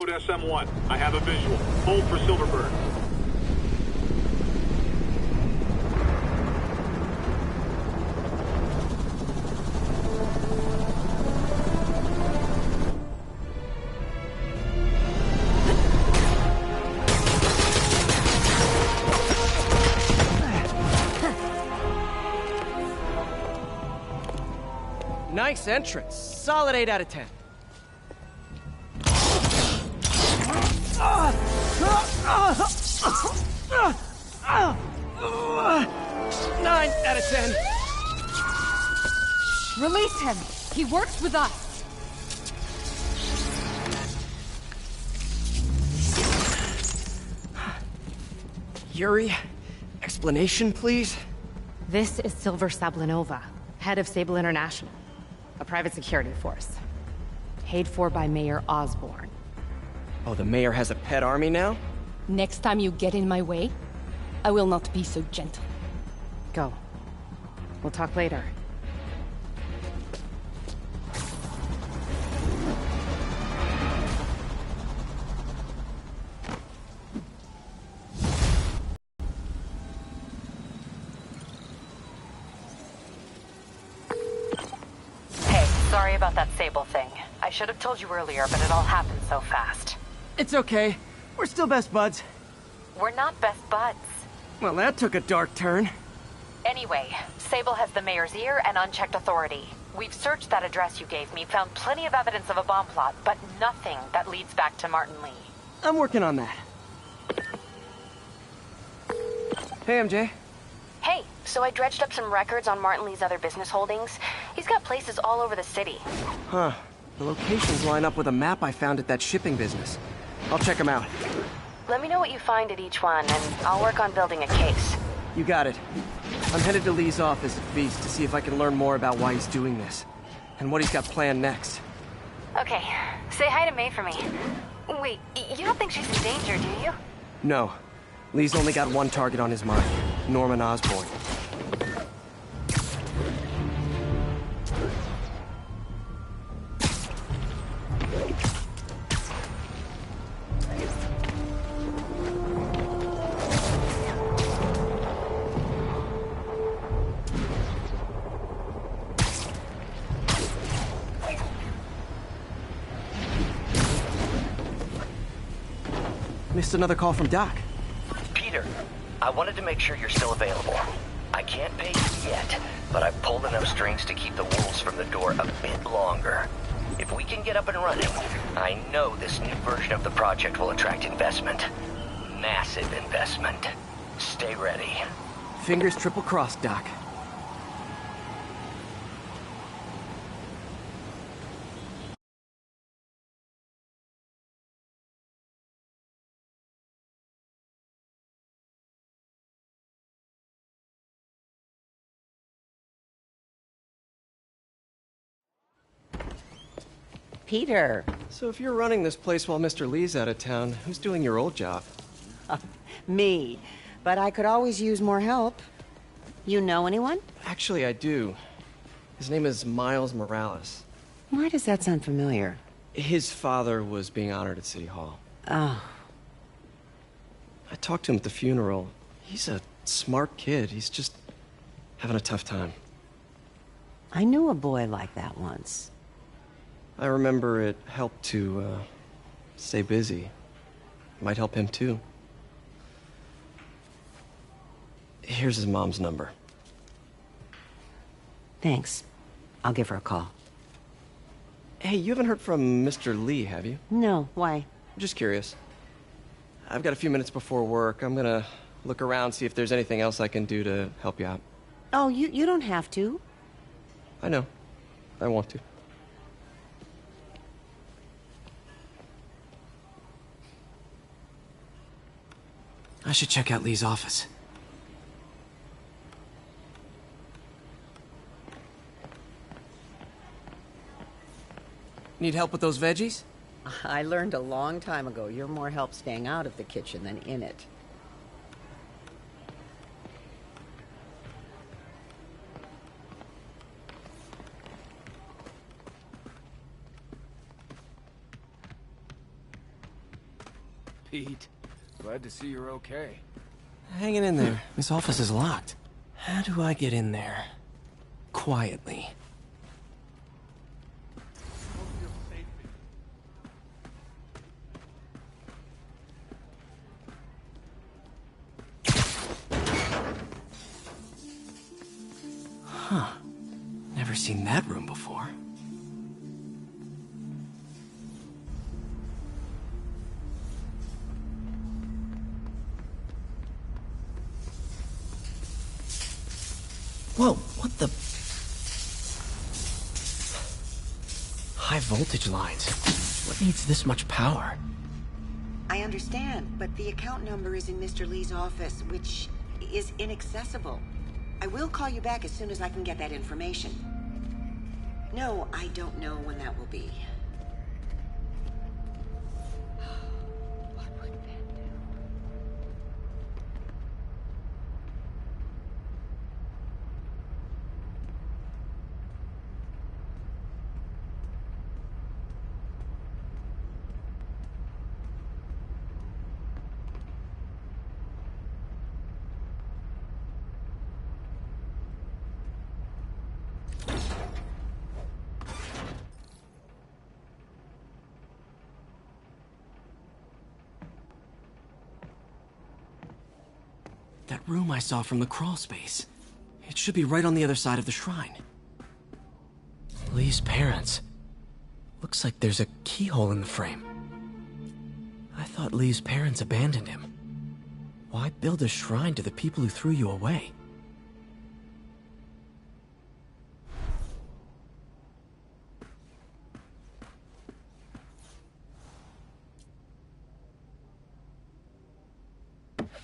SM1. I have a visual. Hold for Silverbird. Nice entrance. Solid 8 out of 10. 9 out of 10. Release him. He works with us. Yuri, explanation, please? This is Silver Sablinova, head of Sable International, a private security force. Paid for by Mayor Osborne. Oh, the mayor has a pet army now? Next time you get in my way, I will not be so gentle. Go. We'll talk later. Hey, sorry about that Sable thing. I should have told you earlier, but it all happened so fast. It's okay. We're still best buds. We're not best buds. Well, that took a dark turn. Anyway, Sable has the mayor's ear and unchecked authority. We've searched that address you gave me, found plenty of evidence of a bomb plot, but nothing that leads back to Martin Lee. I'm working on that. Hey, MJ. Hey, so I dredged up some records on Martin Lee's other business holdings. He's got places all over the city. Huh. The locations line up with a map I found at that shipping business. I'll check them out. Let me know what you find at each one, and I'll work on building a case. You got it. I'm headed to Lee's office at Feast to see if I can learn more about why he's doing this, and what he's got planned next. Okay, say hi to May for me. Wait, you don't think she's in danger, do you? No. Lee's only got one target on his mind, Norman Osborn. Missed another call from Doc. Peter, I wanted to make sure you're still available. I can't pay you yet, but I've pulled enough strings to keep the wolves from the door a bit longer. If we can get up and running, I know this new version of the project will attract investment. Massive investment. Stay ready. Fingers triple crossed, Doc. Peter. So if you're running this place while Mr. Lee's out of town, who's doing your old job? Me. But I could always use more help. You know anyone? Actually, I do. His name is Miles Morales. Why does that sound familiar? His father was being honored at City Hall. Oh. I talked to him at the funeral. He's a smart kid. He's just having a tough time. I knew a boy like that once. I remember it helped to, stay busy. Might help him, too. Here's his mom's number. Thanks. I'll give her a call. Hey, you haven't heard from Mr. Lee, have you? No, why? I'm just curious. I've got a few minutes before work. I'm gonna look around, see if there's anything else I can do to help you out. Oh, you don't have to. I know. I want to. I should check out Lee's office. Need help with those veggies? I learned a long time ago you're more help staying out of the kitchen than in it. Pete, glad to see you're okay. Hanging in there. This office is locked. How do I get in there? Quietly. Huh. Never seen that room before. Whoa, what the? High voltage lines. What needs this much power? I understand, but the account number is in Mr. Lee's office, which is inaccessible. I will call you back as soon as I can get that information. No, I don't know when that will be. That room I saw from the crawl space. It should be right on the other side of the shrine. Lee's parents. Looks like there's a keyhole in the frame. I thought Lee's parents abandoned him. Why build a shrine to the people who threw you away?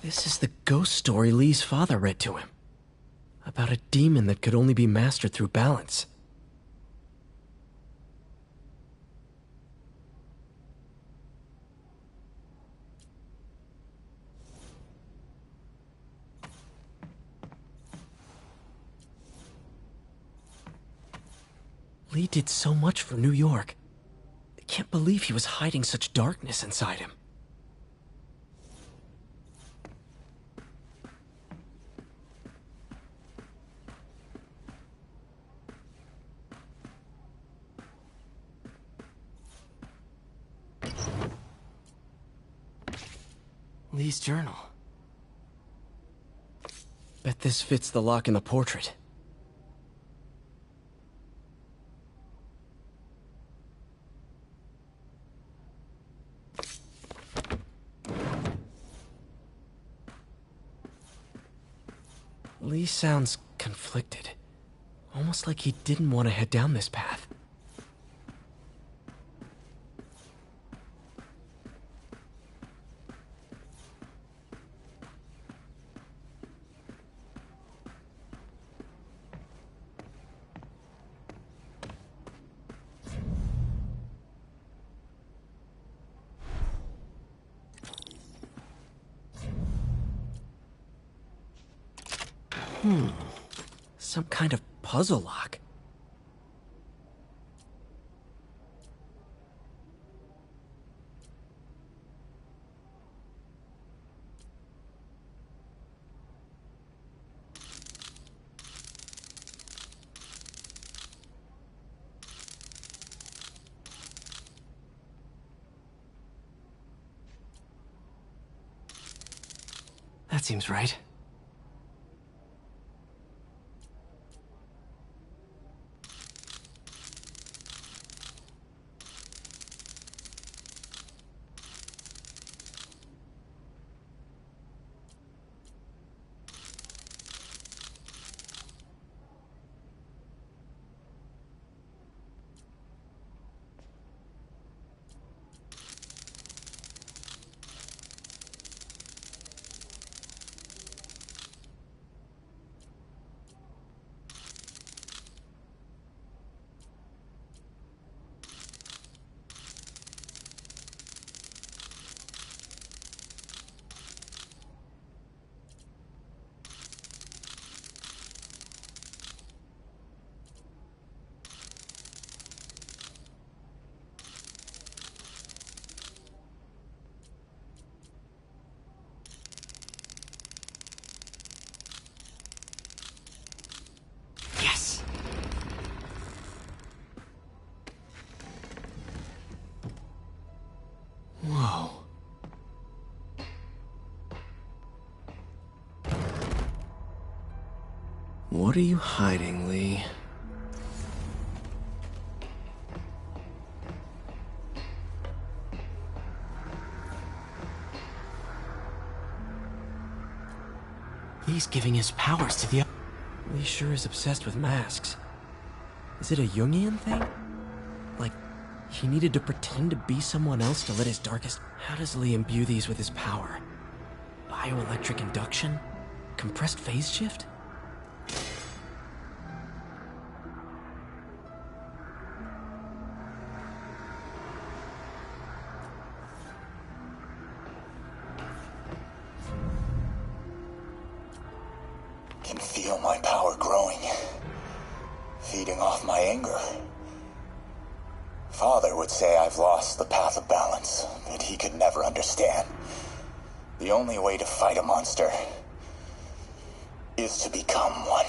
This is the ghost story Lee's father read to him. About a demon that could only be mastered through balance. Lee did so much for New York. I can't believe he was hiding such darkness inside him. Lee's journal. Bet this fits the lock in the portrait. Lee sounds conflicted. Almost like he didn't want to head down this path. Some kind of puzzle lock. That seems right. What are you hiding, Lee? Lee's giving his powers to the... Lee sure is obsessed with masks. Is it a Jungian thing? Like, he needed to pretend to be someone else to let his darkest... How does Lee imbue these with his power? Bioelectric induction? Compressed phase shift? Can feel my power growing, feeding off my anger. Father would say I've lost the path of balance, but he could never understand. The only way to fight a monster is to become one.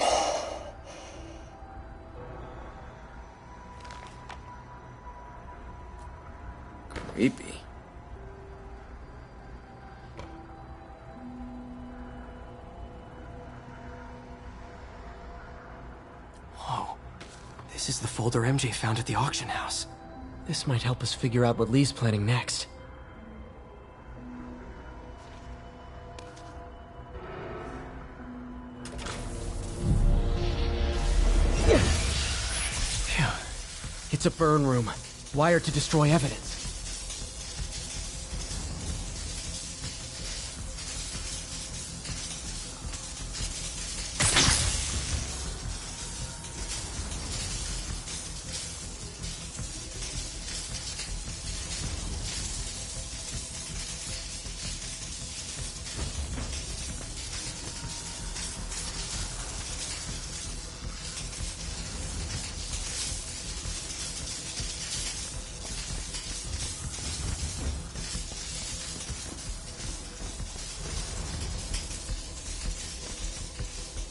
Creepy. Whoa. This is the folder MJ found at the auction house. This might help us figure out what Lee's planning next. Phew. It's a burn room, wired to destroy evidence.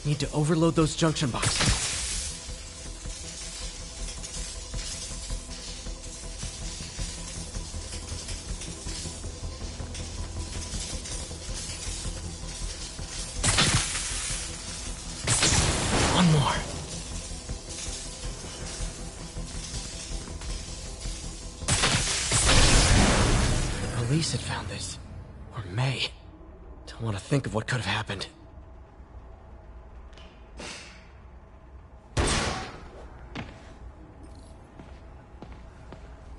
Need to overload those junction boxes. One more. The police had found this. Or may. Don't want to think of what could have happened.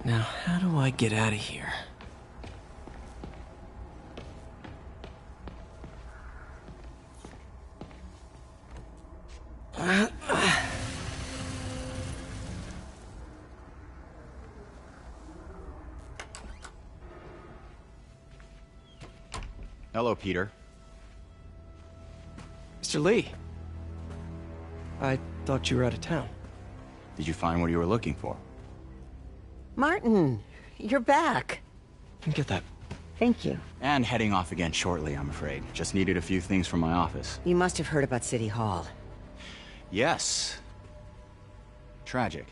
Now, how do I get out of here? Hello, Peter. Mr. Lee. I thought you were out of town. Did you find what you were looking for? Martin, you're back. Get that. Thank you. And heading off again shortly, I'm afraid. Just needed a few things from my office. You must have heard about City Hall. Yes. Tragic.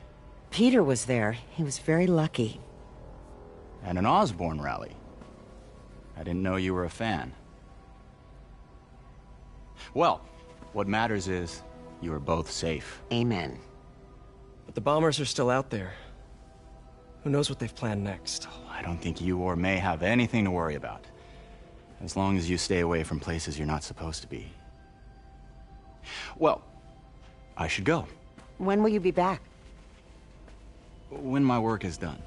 Peter was there. He was very lucky. At an Osborne rally. I didn't know you were a fan. Well, what matters is you are both safe. Amen. But the bombers are still out there. Who knows what they've planned next? I don't think you or May have anything to worry about. As long as you stay away from places you're not supposed to be. Well, I should go. When will you be back? When my work is done.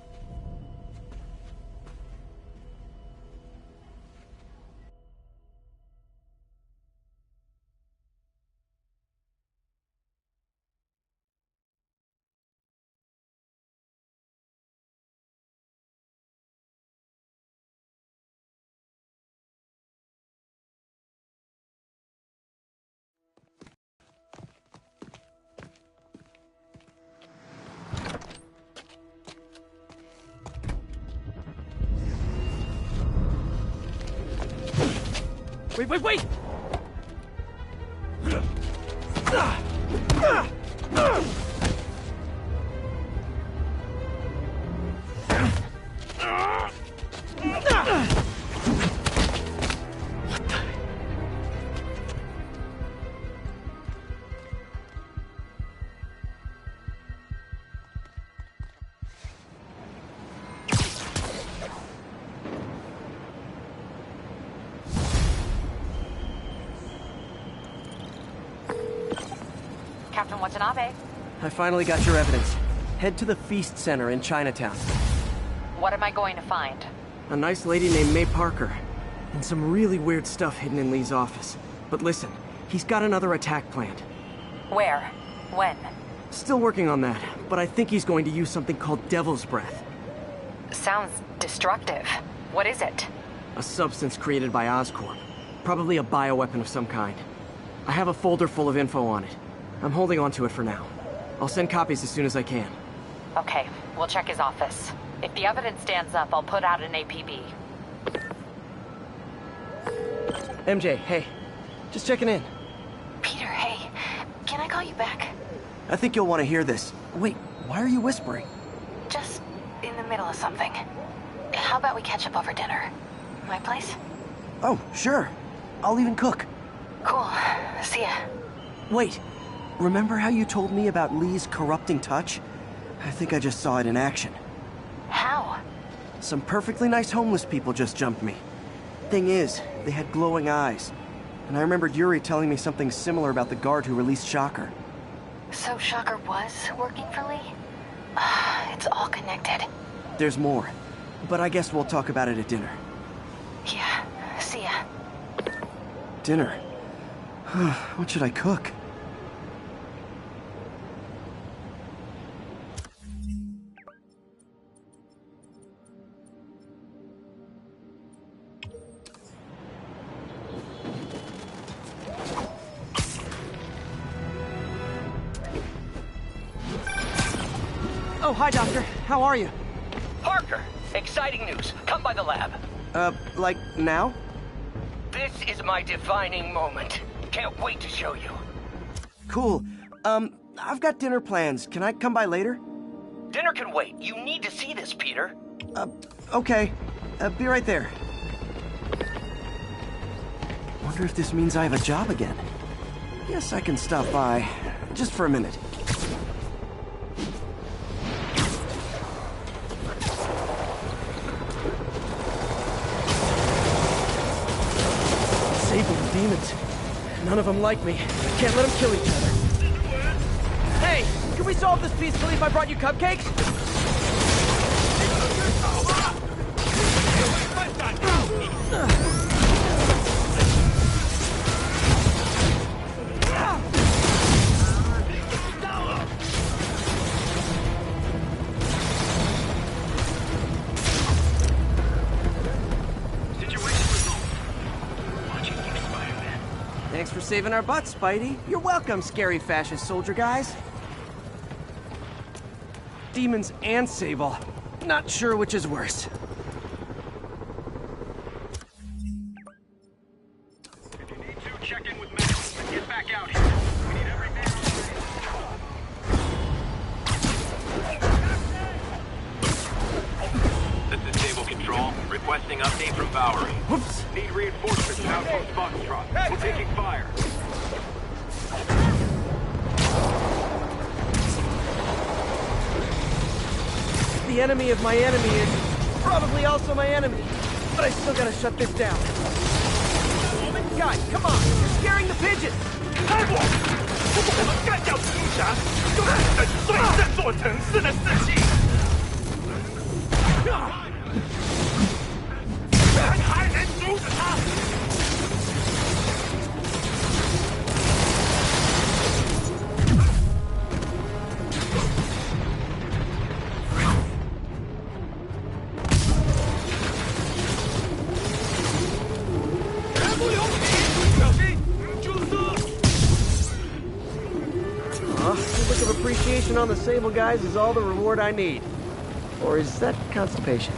Wait, wait! Captain Watanabe. I finally got your evidence. Head to the Feast Center in Chinatown. What am I going to find? A nice lady named May Parker. And some really weird stuff hidden in Lee's office. But listen, he's got another attack planned. Where? When? Still working on that, but I think he's going to use something called Devil's Breath. Sounds destructive. What is it? A substance created by Oscorp. Probably a bioweapon of some kind. I have a folder full of info on it. I'm holding on to it for now. I'll send copies as soon as I can. Okay, we'll check his office. If the evidence stands up, I'll put out an APB. MJ, hey. Just checking in. Peter, hey. Can I call you back? I think you'll want to hear this. Wait, why are you whispering? Just in the middle of something. How about we catch up over dinner? My place? Oh, sure. I'll even cook. Cool. See ya. Wait, remember how you told me about Lee's corrupting touch? I think I just saw it in action. How? Some perfectly nice homeless people just jumped me. Thing is, they had glowing eyes. And I remembered Yuri telling me something similar about the guard who released Shocker. So Shocker was working for Lee? It's all connected. There's more. But I guess we'll talk about it at dinner. Yeah, see ya. Dinner? What should I cook? Oh, hi, Doctor. How are you? Parker, exciting news. Come by the lab. Like now? This is my defining moment. Can't wait to show you. Cool. I've got dinner plans. Can I come by later? Dinner can wait. You need to see this, Peter. Okay. Be right there. Wonder if this means I have a job again. Guess I can stop by. Just for a minute. Sable and demons. None of them like me. Can't let them kill each other. Hey, can we solve this peacefully if I brought you cupcakes? Thanks for saving our butts, Spidey. You're welcome, scary fascist soldier guys. Demons and Sable. Not sure which is worse. If you need to, check in with medical and get back out here. We need every man on the This is Sable Control. Requesting update from Bowery. Whoops. Need reinforcements from Outpost Foxtrot. We're taking fire. The enemy of my enemy is probably also my enemy. But I still gotta shut this down. Guys, come on! You're scaring the pigeons! 开我！我们干掉蜘蛛侠，就是粉碎这座城市的士气。还能阻止他？ Look of appreciation on the Sable guys is all the reward I need. Or is that constipation?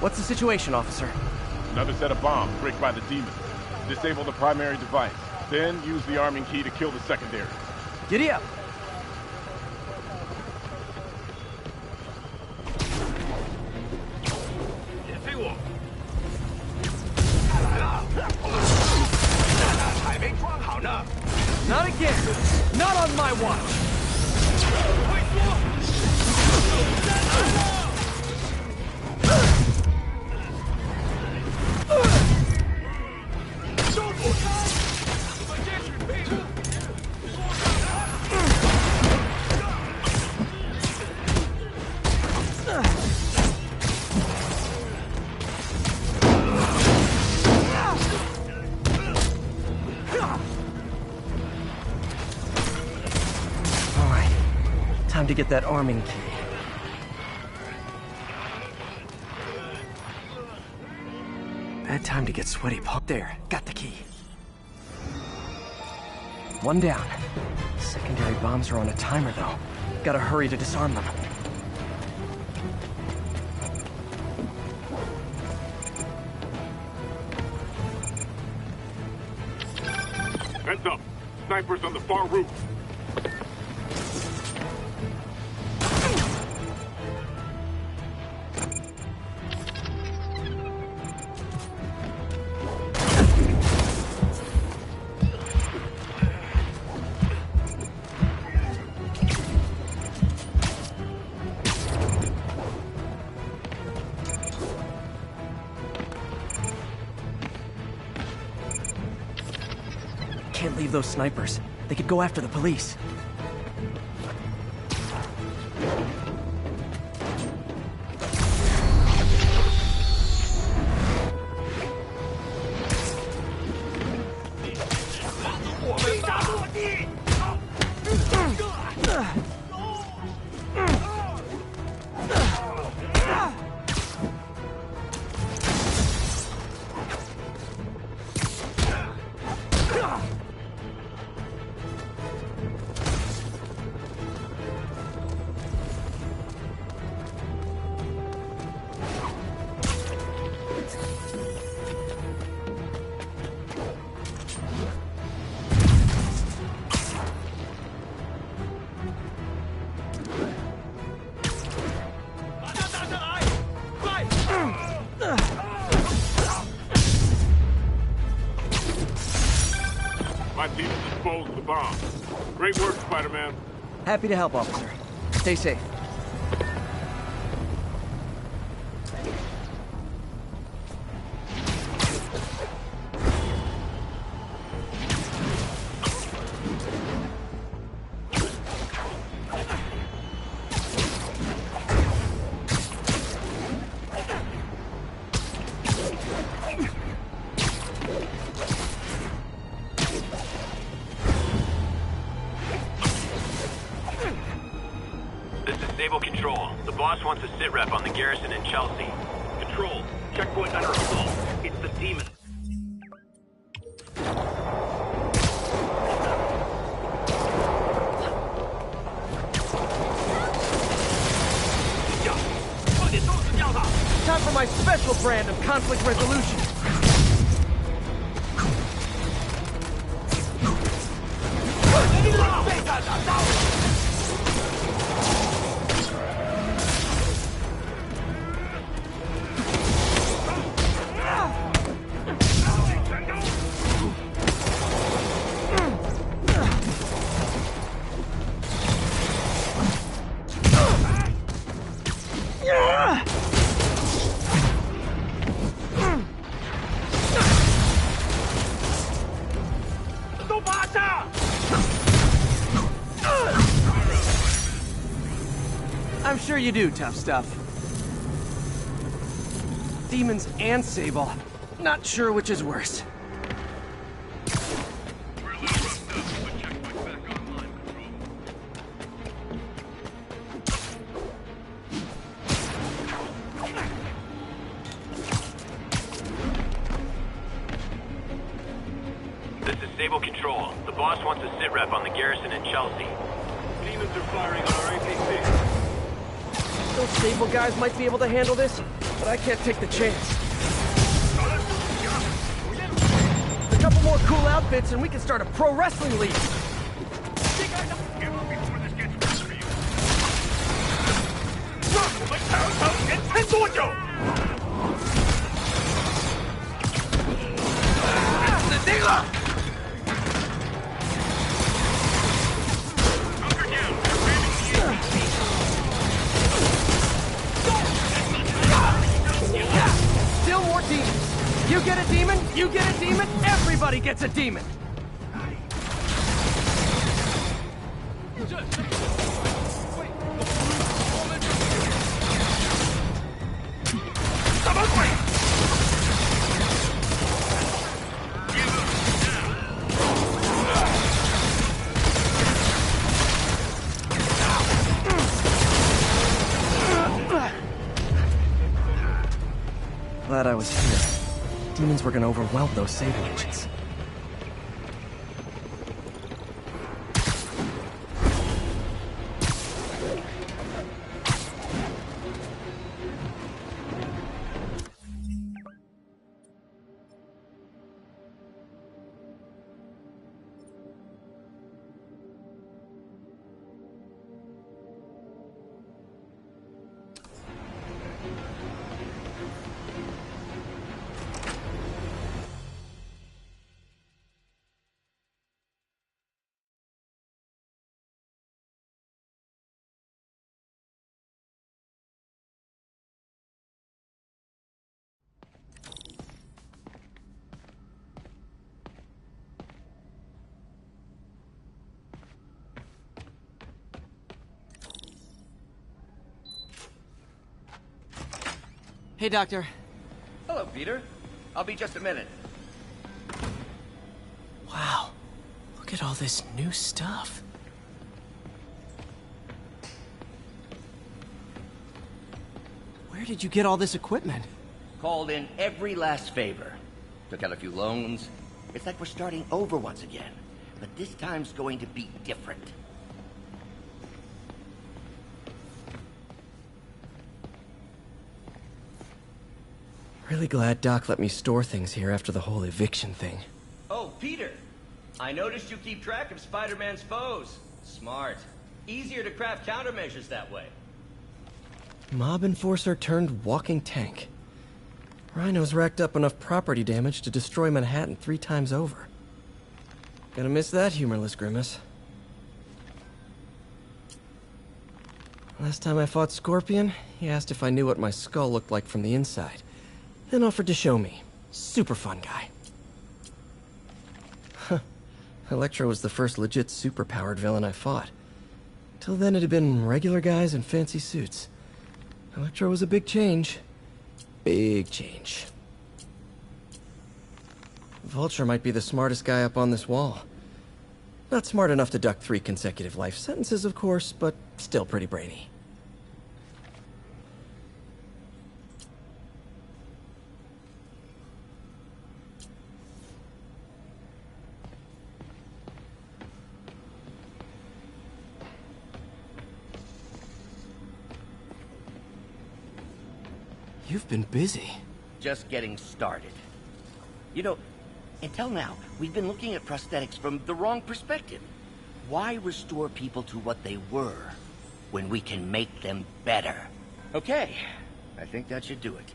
What's the situation, officer? Another set of bombs rigged by the demons. Disable the primary device. Then use the arming key to kill the secondary. Giddy up! Not again! Not on my watch! Time to get that arming key. Bad time to get sweaty, Paul. There, got the key. One down. Secondary bombs are on a timer, though. Gotta hurry to disarm them. Heads up. Snipers on the far roof. Can't leave those snipers. They could go after the police. My team has disposed of the bomb. Great work, Spider-Man. Happy to help, officer. Stay safe. Disable control. The boss wants a sit rep on the garrison in Chelsea. Control. Checkpoint under assault. It's the demons. Time for my special brand of conflict resolution. I'm sure you do, tough stuff. Demons and Sable. Not sure which is worse. This is Sable Control. The boss wants a sit rep on the garrison in Chelsea. Demons are firing on our APC. Those Sable guys might be able to handle this, but I can't take the chance. couple more cool outfits and we can start a pro wrestling league. Still more demons. You get a demon, you get a demon, everybody gets a demon. Glad I was here. Demons were gonna overwhelm those saving engines. Hey, Doctor. Hello, Peter. I'll be just a minute. Wow. Look at all this new stuff. Where did you get all this equipment? Called in every last favor. Took out a few loans. It's like we're starting over once again. But this time's going to be different. Really glad Doc let me store things here after the whole eviction thing. Oh, Peter! I noticed you keep track of Spider-Man's foes. Smart. Easier to craft countermeasures that way. Mob enforcer turned walking tank. Rhino's racked up enough property damage to destroy Manhattan 3 times over. Gonna miss that humorless grimace. Last time I fought Scorpion, he asked if I knew what my skull looked like from the inside. Then offered to show me. Super fun guy. Huh. Electro was the first legit super-powered villain I fought. Till then it had been regular guys in fancy suits. Electro was a big change. Big change. Vulture might be the smartest guy up on this wall. Not smart enough to duck 3 consecutive life sentences, of course, but still pretty brainy. You've been busy. Just getting started. You know, until now, we've been looking at prosthetics from the wrong perspective. Why restore people to what they were when we can make them better? Okay, I think that should do it.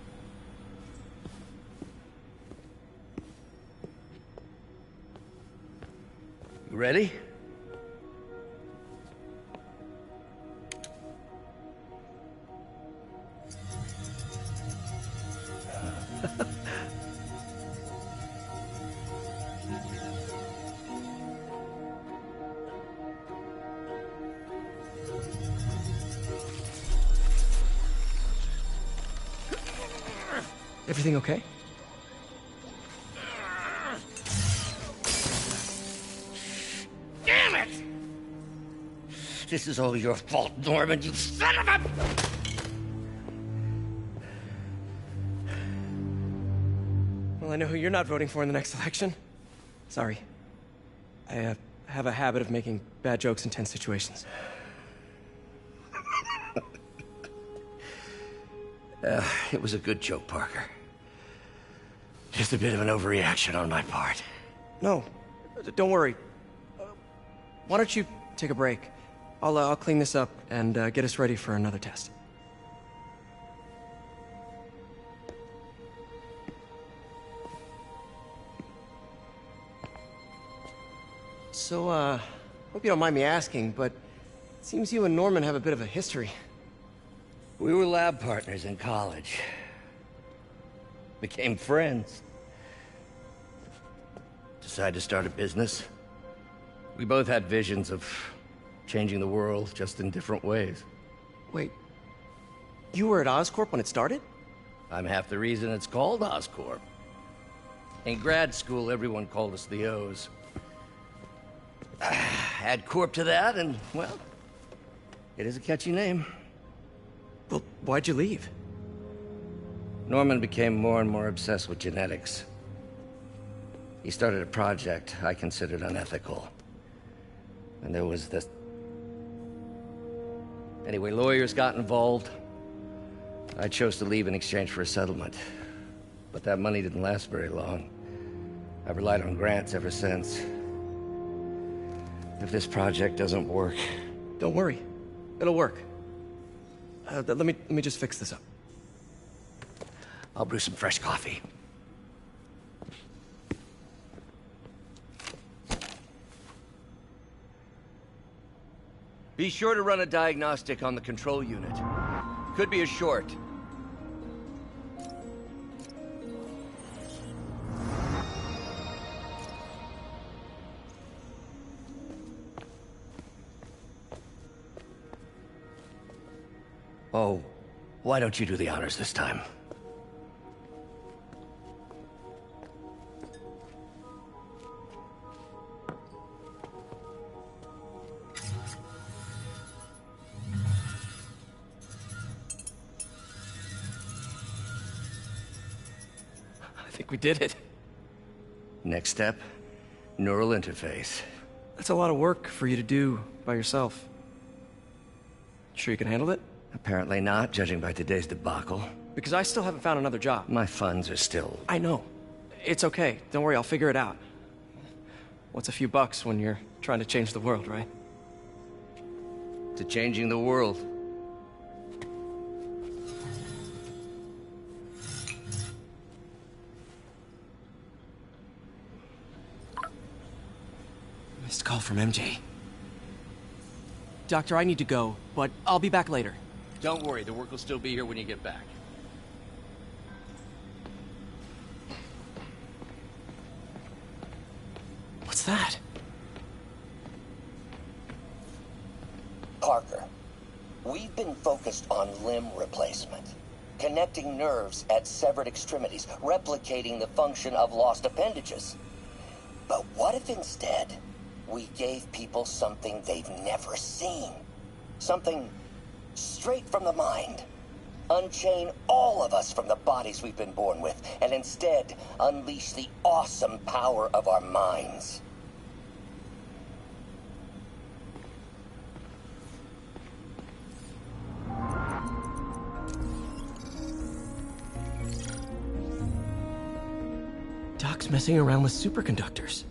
You ready? Everything okay? Damn it! This is all your fault, Norman, you son of a... Well, I know who you're not voting for in the next election. Sorry. I have a habit of making bad jokes in tense situations. It was a good joke, Parker. Just a bit of an overreaction on my part. No, don't worry. Why don't you take a break? I'll clean this up and get us ready for another test. So, hope you don't mind me asking, but it seems you and Norman have a bit of a history. We were lab partners in college. Became friends. Decided to start a business. We both had visions of changing the world, just in different ways. Wait, you were at Oscorp when it started? I'm half the reason it's called Oscorp. In grad school, everyone called us the O's. Add Corp to that, and, well, it is a catchy name. Well, why'd you leave? Norman became more and more obsessed with genetics. He started a project I considered unethical. And there was this... Anyway, lawyers got involved. I chose to leave in exchange for a settlement. But that money didn't last very long. I've relied on grants ever since. If this project doesn't work... Don't worry. It'll work. Let me just fix this up. I'll brew some fresh coffee. Be sure to run a diagnostic on the control unit. Could be a short. Oh, why don't you do the honors this time? I think we did it. Next step, neural interface. That's a lot of work for you to do by yourself. Sure you can handle it? Apparently not, judging by today's debacle. Because I still haven't found another job. My funds are still... I know. It's okay. Don't worry, I'll figure it out. What's a few bucks when you're trying to change the world, right? To changing the world. Missed call from MJ. Doctor, I need to go, but I'll be back later. Don't worry, the work will still be here when you get back. What's that? Parker, we've been focused on limb replacement, connecting nerves at severed extremities, replicating the function of lost appendages. But what if instead we gave people something they've never seen? Something straight from the mind. Unchain all of us from the bodies we've been born with, and instead unleash the awesome power of our minds. Doc's messing around with superconductors.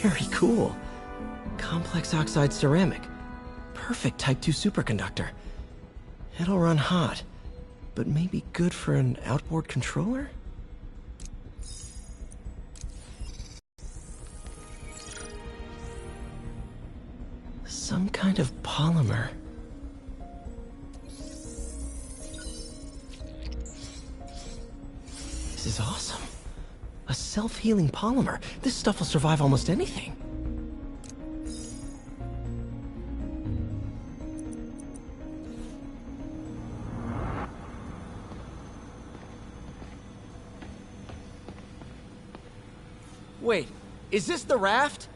Very cool. Complex oxide ceramic. Perfect Type 2 superconductor. It'll run hot, but maybe good for an outboard controller? Some kind of polymer. This is awesome. A self-healing polymer. This stuff will survive almost anything. Wait, is this the raft?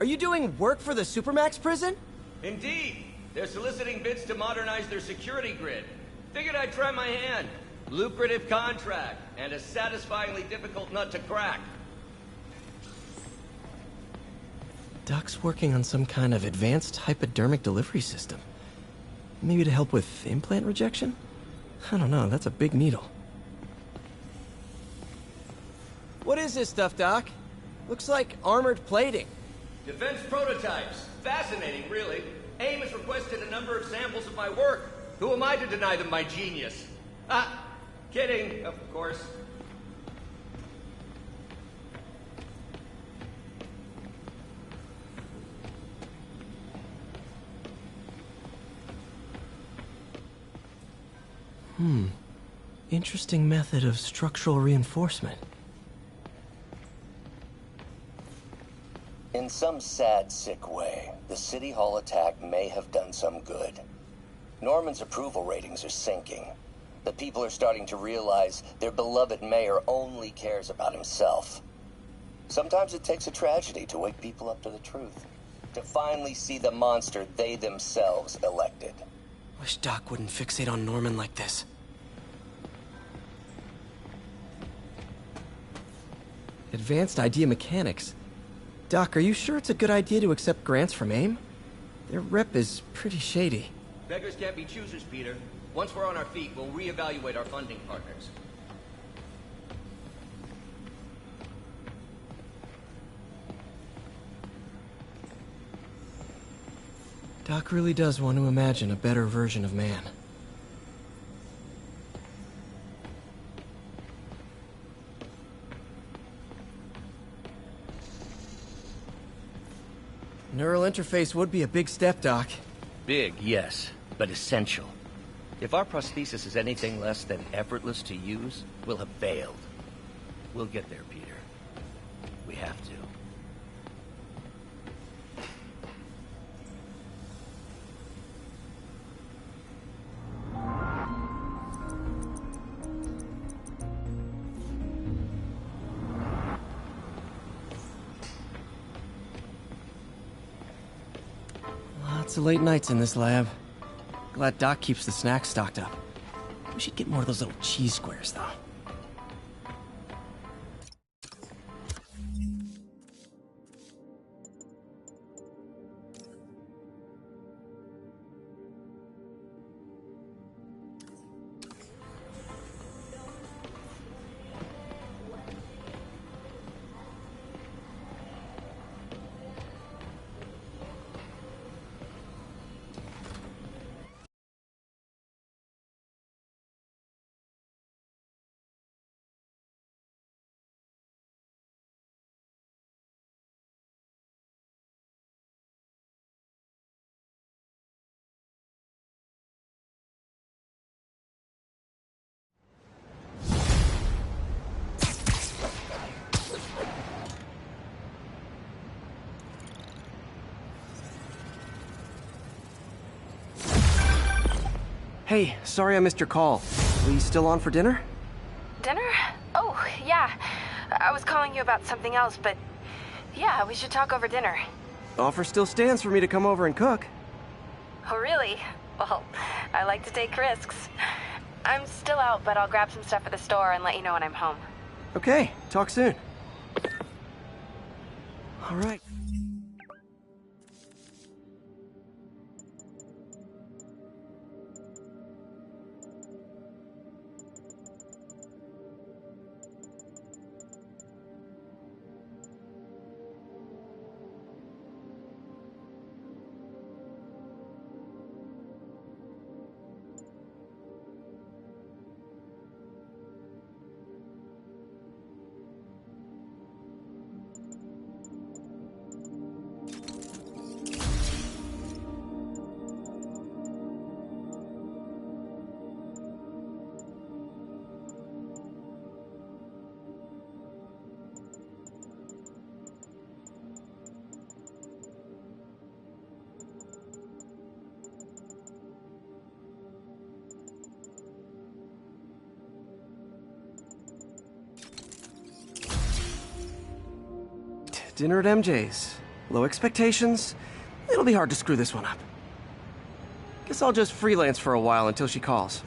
Are you doing work for the Supermax prison? Indeed. They're soliciting bids to modernize their security grid. Figured I'd try my hand. Lucrative contract, and a satisfyingly difficult nut to crack. Doc's working on some kind of advanced hypodermic delivery system. Maybe to help with implant rejection? I don't know, that's a big needle. What is this stuff, Doc? Looks like armored plating. Defense prototypes. Fascinating, really. AIM has requested a number of samples of my work. Who am I to deny them my genius? Ah, kidding, of course. Interesting method of structural reinforcement. In some sad, sick way, the City Hall attack may have done some good. Norman's approval ratings are sinking. The people are starting to realize their beloved mayor only cares about himself. Sometimes it takes a tragedy to wake people up to the truth. To finally see the monster they themselves elected. Wish Doc wouldn't fixate on Norman like this. Advanced idea mechanics. Doc, are you sure it's a good idea to accept grants from AIM? Their rep is pretty shady. Beggars can't be choosers, Peter. Once we're on our feet, we'll reevaluate our funding partners. Doc really does want to imagine a better version of man. Neural interface would be a big step, Doc. Big, yes, but essential. If our prosthesis is anything less than effortless to use, we'll have failed. We'll get there, Peter. We have to. Lots of late nights in this lab. Glad Doc keeps the snacks stocked up. We should get more of those little cheese squares, though. Hey, sorry I missed your call. Are you still on for dinner? Dinner? Oh, yeah. I was calling you about something else, but yeah, we should talk over dinner. Offer still stands for me to come over and cook. Oh, really? Well, I like to take risks. I'm still out, but I'll grab some stuff at the store and let you know when I'm home. Okay, talk soon. All right. Dinner at MJ's. Low expectations. It'll be hard to screw this one up. Guess I'll just freelance for a while until she calls.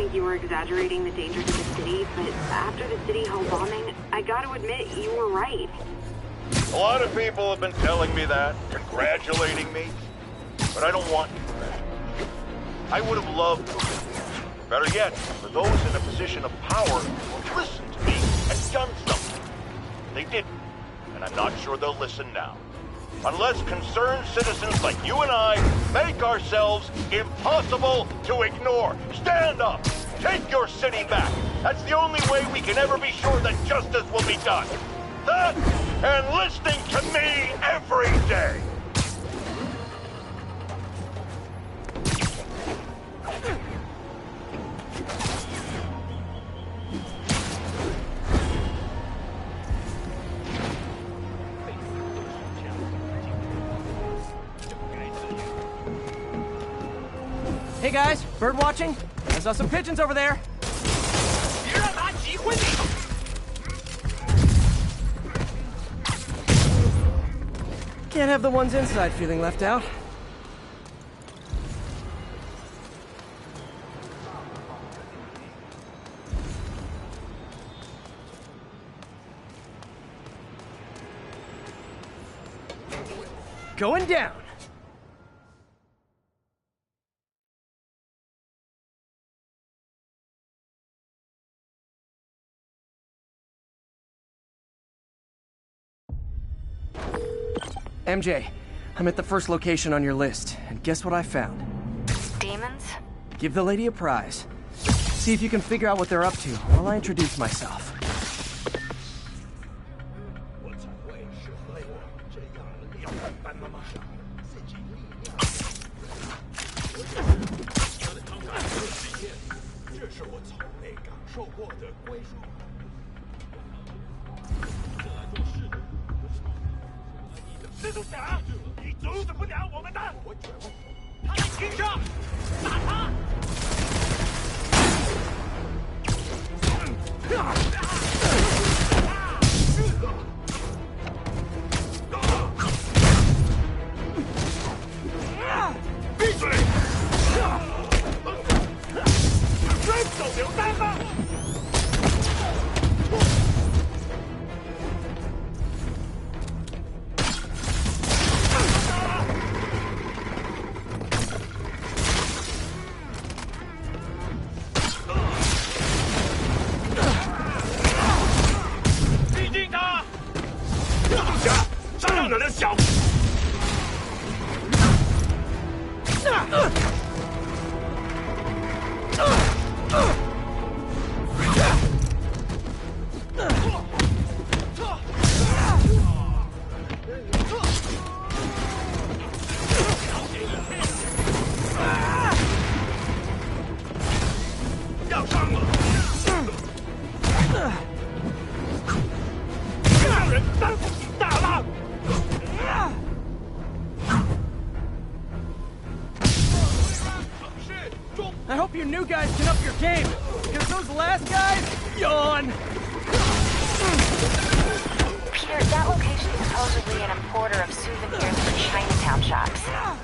think you were exaggerating the danger to the city, but after the City Hall bombing, I gotta admit, you were right. A lot of people have been telling me that, congratulating me, but I don't want to congratulate you. I would have loved to. Better yet, for those in a position of power who have listened to me and done something. They didn't, and I'm not sure they'll listen now. Unless concerned citizens like you and I make ourselves impossible to ignore. Stand up! Take your city back! That's the only way we can ever be sure that justice will be done. That and listening to me every day! Hey guys, bird watching? I saw some pigeons over there. Can't have the ones inside feeling left out. Going down. MJ, I'm at the first location on your list, and guess what I found? Demons? Give the lady a prize. See if you can figure out what they're up to while I introduce myself. I hope you new guys can up your game, because those last guys, yawn. Peter, that location is supposedly an importer of souvenirs for Chinatown shops.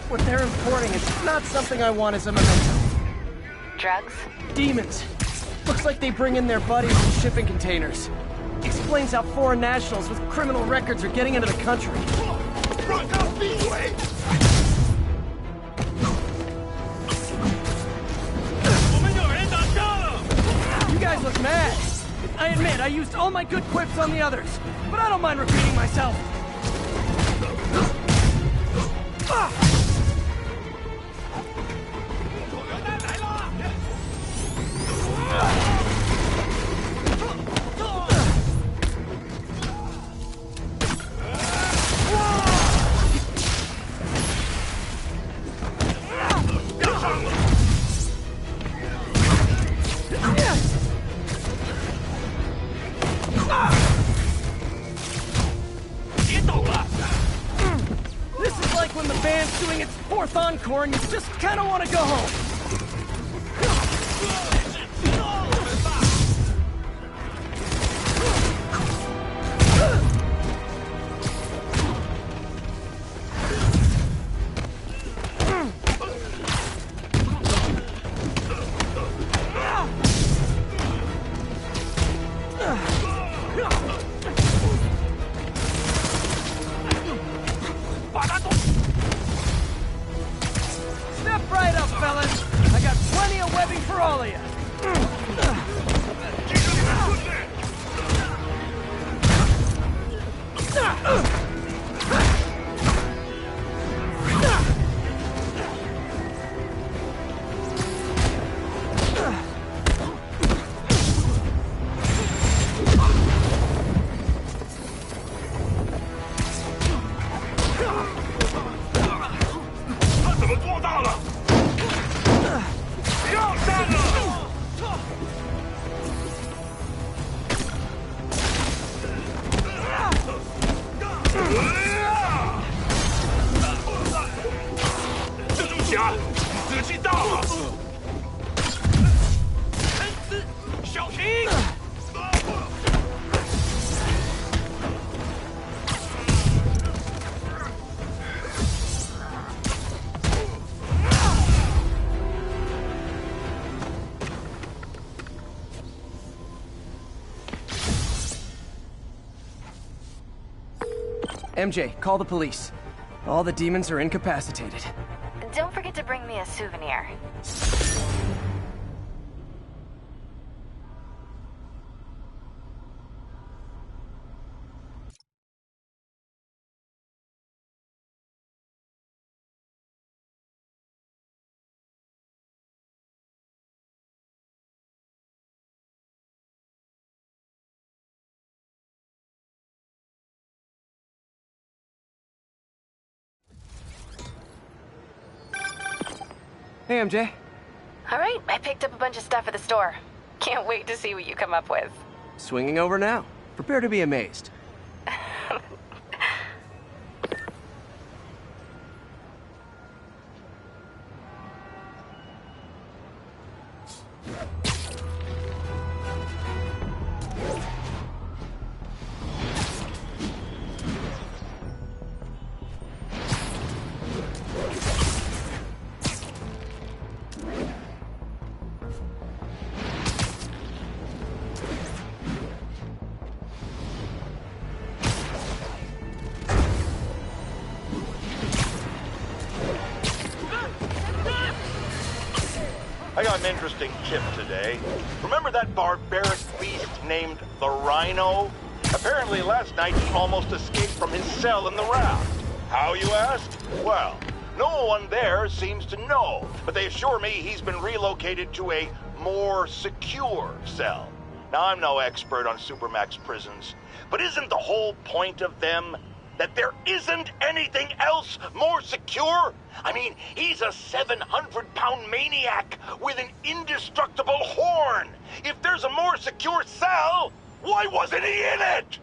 What they're importing is not something I want as a memento. Drugs? Demons. Looks like they bring in their buddies in shipping containers. Explains how foreign nationals with criminal records are getting into the country. You guys look mad. I admit, I used all my good quips on the others, but I don't mind repeating myself. This is like when the band's doing its fourth encore and you just kind of want to go home. 蜘蛛侠，死期到了！恩斯，小心！ MJ, call the police. All the demons are incapacitated. Don't forget to bring me a souvenir. Hey, MJ. All right, I picked up a bunch of stuff at the store. Can't wait to see what you come up with. Swinging over now. Prepare to be amazed. I got an interesting tip today. Remember that barbaric beast named the Rhino? Apparently last night he almost escaped from his cell in the raft. How, you asked? Well, no one there seems to know, but they assure me he's been relocated to a more secure cell. Now, I'm no expert on Supermax prisons, but isn't the whole point of them that there isn't anything else more secure? I mean, he's a 700-pound maniac with an indestructible horn. If there's a more secure cell, why wasn't he in it?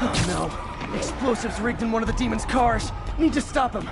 Oh no. Explosives rigged in one of the demon's cars. Need to stop him.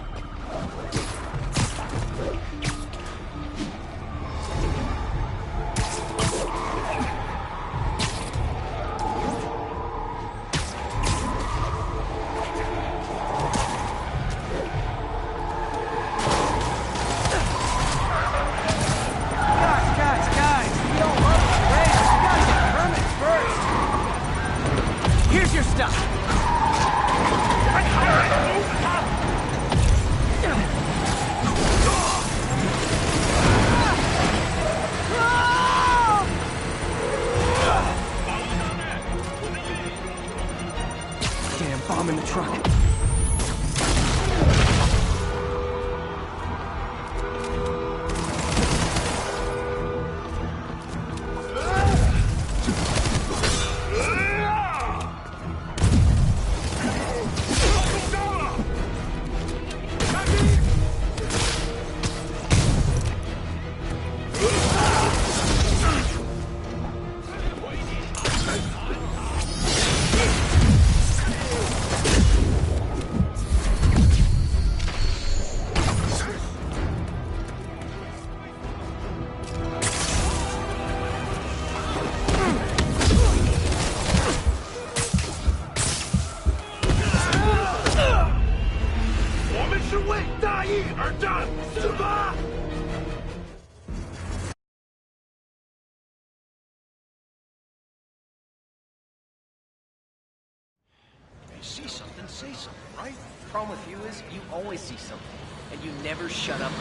See something, say something, right? The problem with you is you always see something, and you never shut up.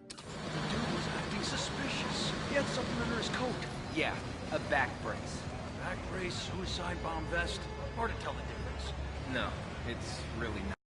The dude was acting suspicious. He had something under his coat. Yeah, a back brace. Back brace, suicide bomb vest. Hard to tell the difference. No, it's really not.